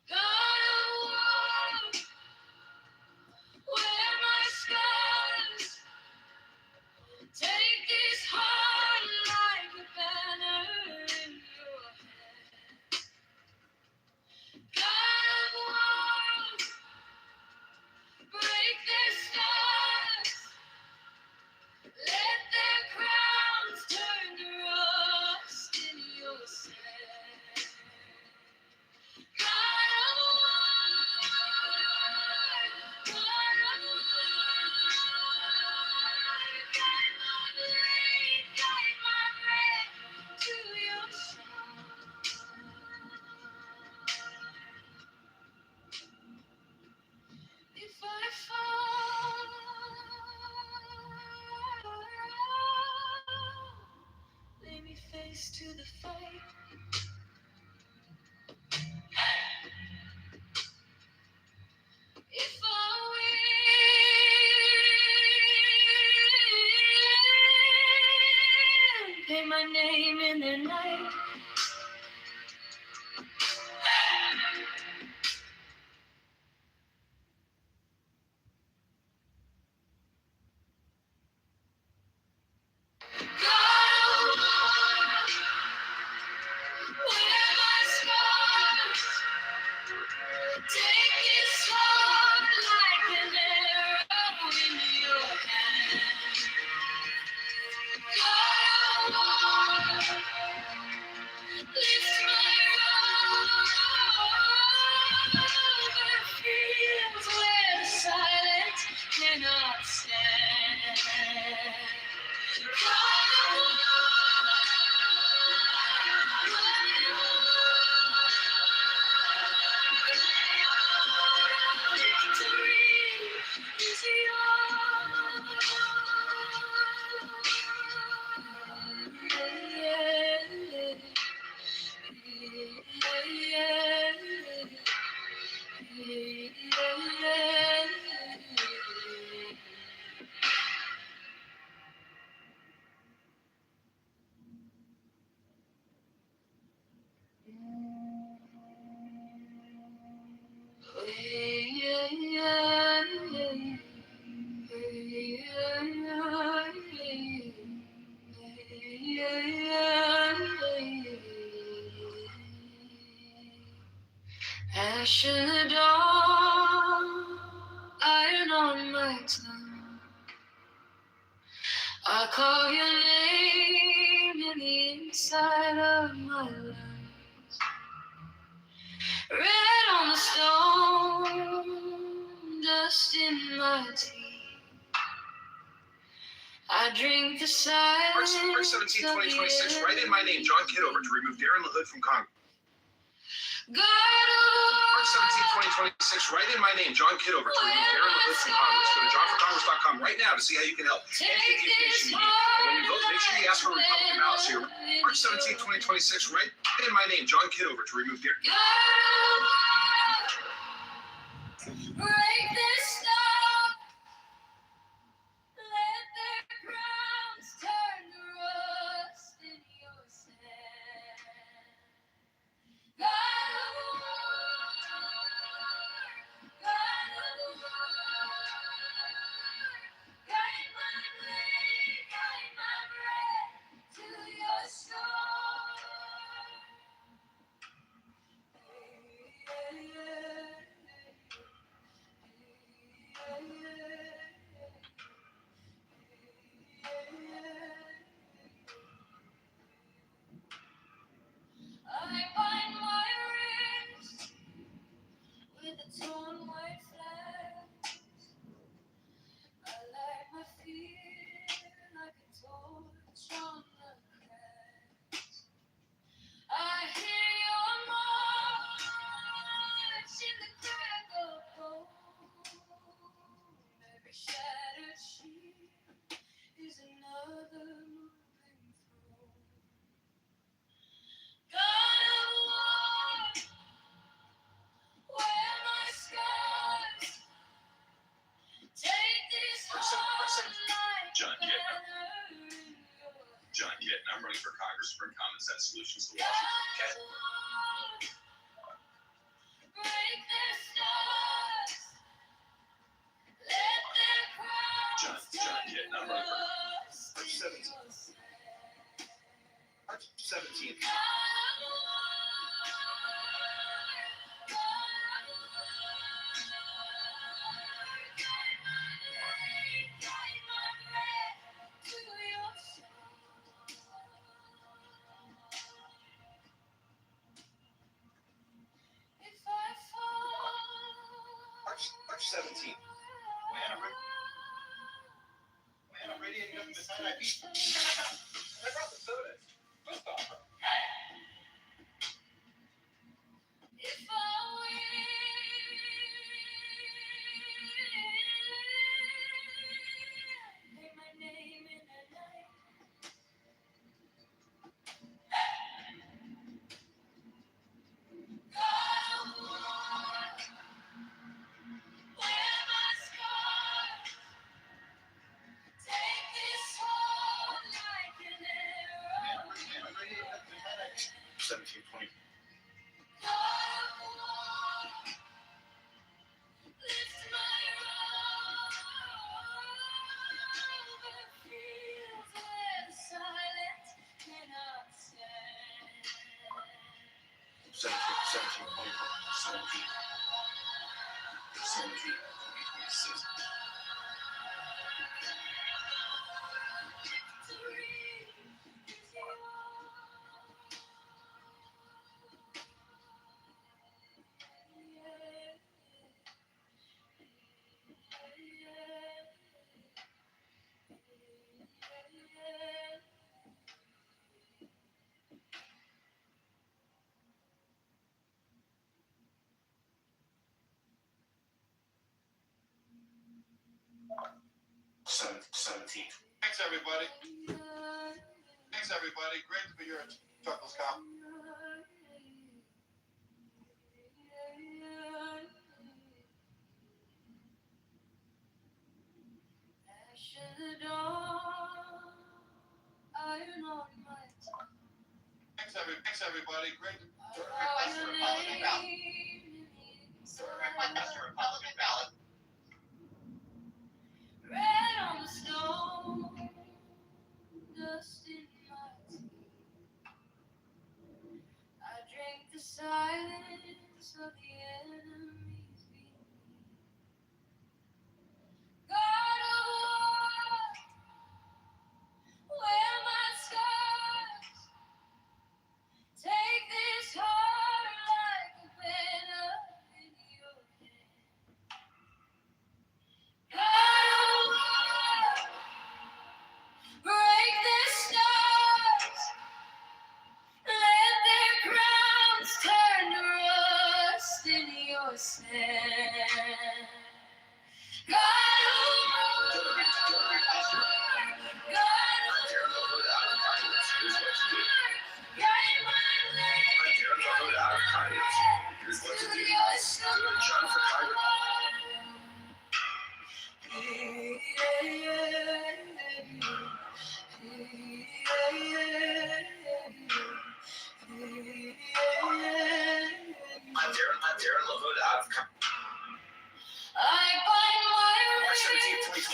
God of war, wear my scars. Take this heart like a banner in your hand. God of war, break their stars. Let their crowns turn to rust in your sand. God of war, guide my blade, guide my breath to your shore. If I fall, lay me face to the fight. If I win, pay my name in the night. God, wear my scars. Take this heart like an arrow in your hand. God, lift my robe over fields where the silence cannot stand. Ash in the dawn, iron on my tongue. I call your name in the inside of my lungs. Red on the stone, dust in my teeth. I drink the silence. March 17, 2026, write in my name, John Kitover, to remove Darren LaHood from Congress. March 17, 2026, write in my name, John Kitover, to remove Aaron LaHood from Congress. Go to johnforcongress.com right now to see how you can help and get the information you need. And when you vote, make sure you ask for a Republican ballot. So March 17, 2026, write in my name, John Kitover, to remove Aaron. Break this stone. Let their crowns turn to rust in your sand. God of war, guide my blade, guide my breath to your shore. I bind my wrist with a torn white flag. I light my fear like a torch on the crack. I hear your march in the crack of gold. Every shattered sheet is another moving throne. God of war, wear my scars. Take this heart like John Kitten. banner in your hand. John Kitten. I'm running for Congress for Common Sense Solutions to Washington. Break their stars. Let their crowns John Kitten. I'm running for March 17th. March 17th. March 17th. I'm ready to go to the side. I brought the soda. If I win, say my name in the night. God of war, wear my scars. Take this heart like an arrow. 1720. God of war, lift my robe over fields where the silent cannot stand. 1726. Victory is yours. Thanks, everybody. Thanks, everybody. Great to be here at Chuckles Cop. Ash in the dawn, iron on my tongue. Thanks, everybody. Great. Request a Republican ballot. Request a Republican ballot. Red on the stone, dust in my teeth. I drink the silence of the enemy's beat. God of war, wear my scars. Take this heart like a banner in your hand.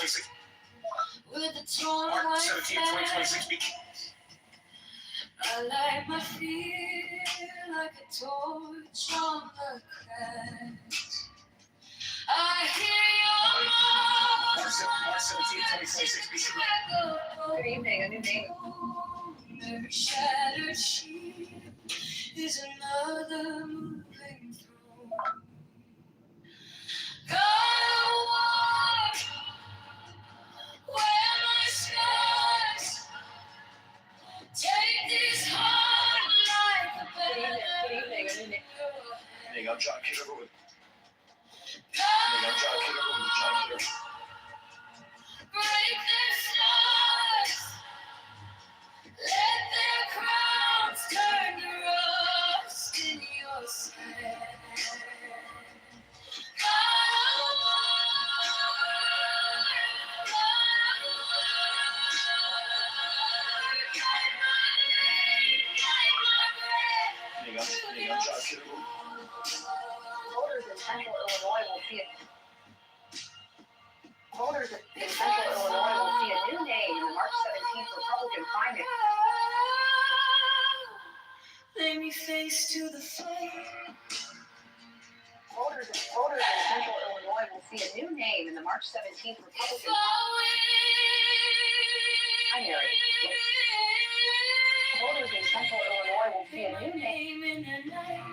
2026. With the torn March 17, 2026. I light my fear like a torch on the cracks. I hear your mouth. March 17, 2026. Good evening, a new name. Every shattered sheet is another moving through. Gotta walk where my scars take this heart like a better. Good evening, a new name. Hey, I'm John Kitover with Break their stars, let their crowns turn to rust in your sand. Voters in Central Illinois will see it. Voters in Central Illinois will see a new name in the March 17th Republican primary. Lay me face to the flame. Voters in Central Illinois will see a new name in the March 17th Republican primary. Voters in Central Illinois will see a new name in the night.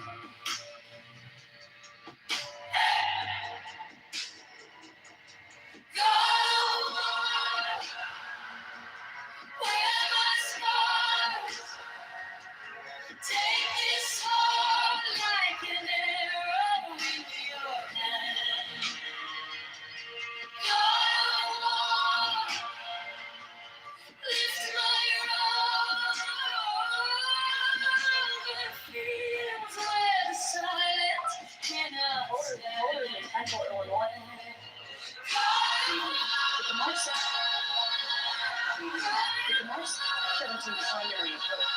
Take this heart like an arrow into your hand. Gotta walk, lift my robe over fields where the silence cannot stand. Voters in Central Illinois. With the March 17th primary approach.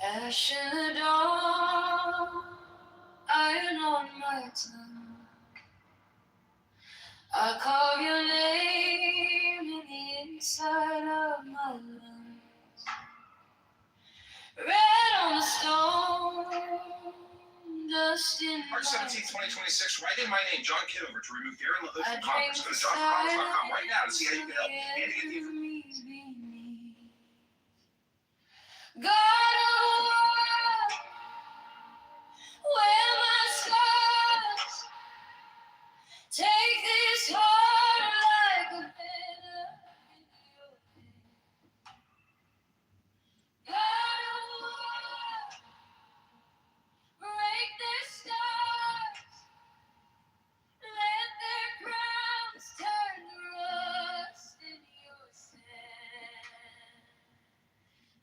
Ash in the dawn, iron on my tongue. I call your name in the inside of my lungs. Red on the stone, dust in March my 17, 2026. Write in my name, John Kitover, to remove Gary LaHood from Congress. Go to johncongress.com right now to see how you can help and to get the information. Gotta walk where my scars take this heart like a feather in your hand. Gotta walk, break their stars, let their crowns turn to rust in your sand.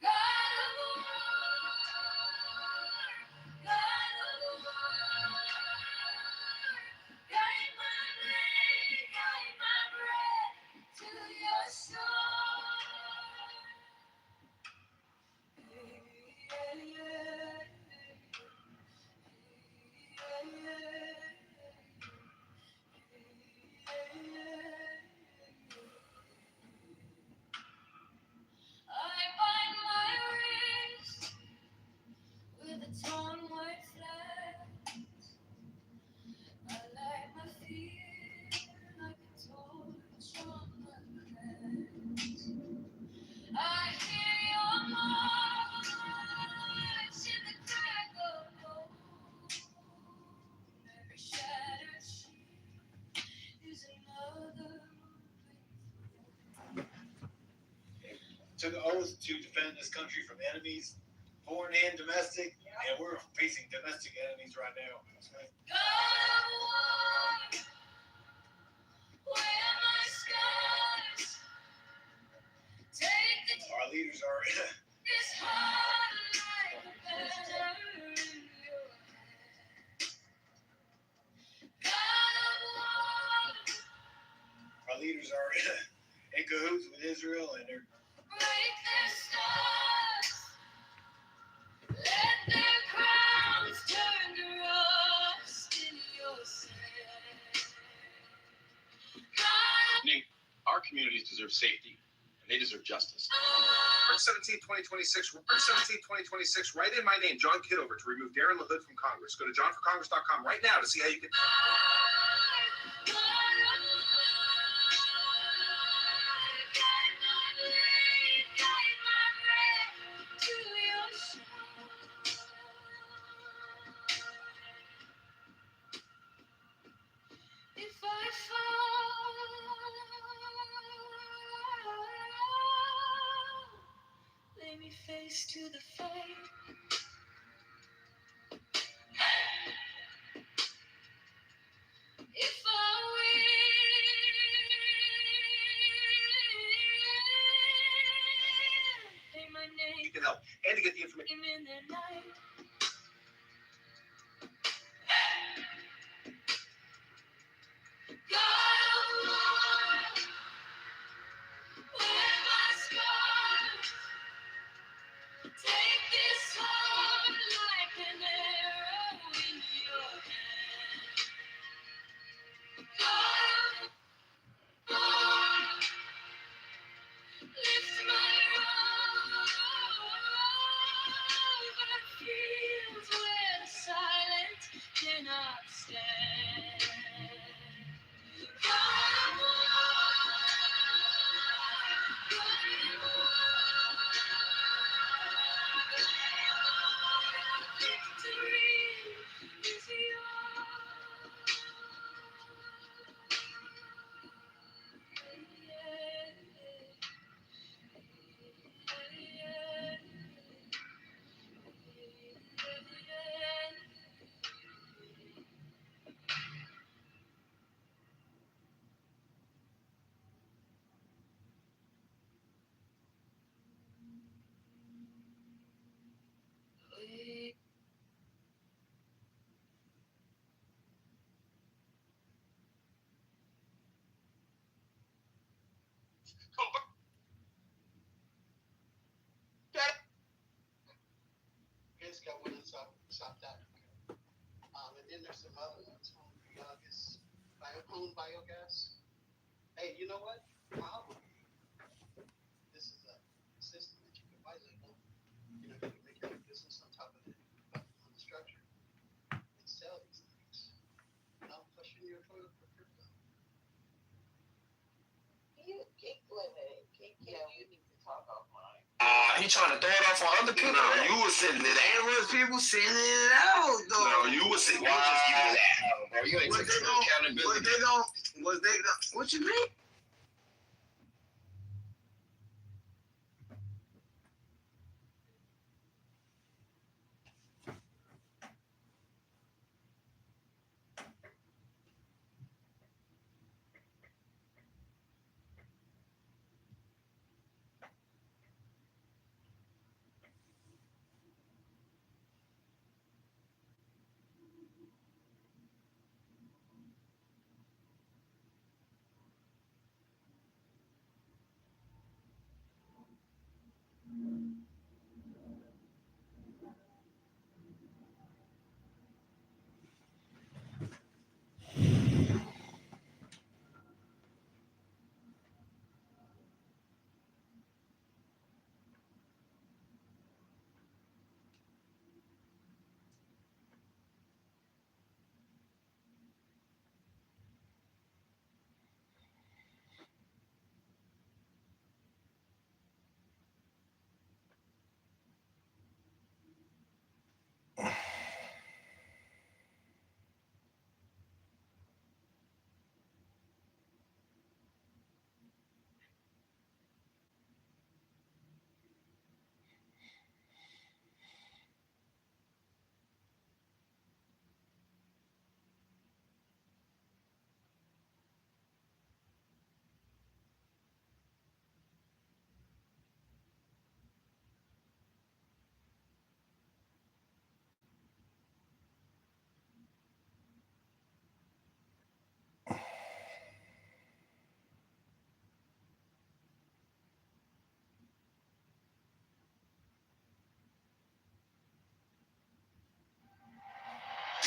Gotta walk. took an oath to defend this country from enemies, foreign and domestic, and we're facing domestic enemies right now. Our leaders are. Our leaders are in cahoots with Israel, and they're. Let their crowns turn to rust in your Nick, our communities deserve safety, and they deserve justice. March 17, 2026, write in my name, John Kitover, to remove Darren LaHood from Congress. Go to johnforcongress.com right now to see how you can. If I fall, lay me face to the fight. If I win, say my name. You can help, and to get the information. In the night. Take this heart like an arrow in your hand. Lift my over fields where the silence cannot stand. Victory is It's got one in South Africa. And then there's some other ones. Home biogas. Hey, you know what? This is a system that you can white label. You know, you can make your own business on top of it, on the structure, and sell these things. And I'll push in your toilet for crypto. You need to talk offline. He trying to throw it off on other people. No, you was sending it out. There was people sending it out, though. No, you was sending. You was just giving it out, bro. You ain't What taking no accountability. What you mean?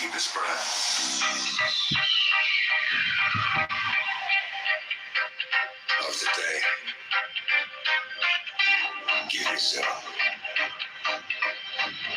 keep it spread.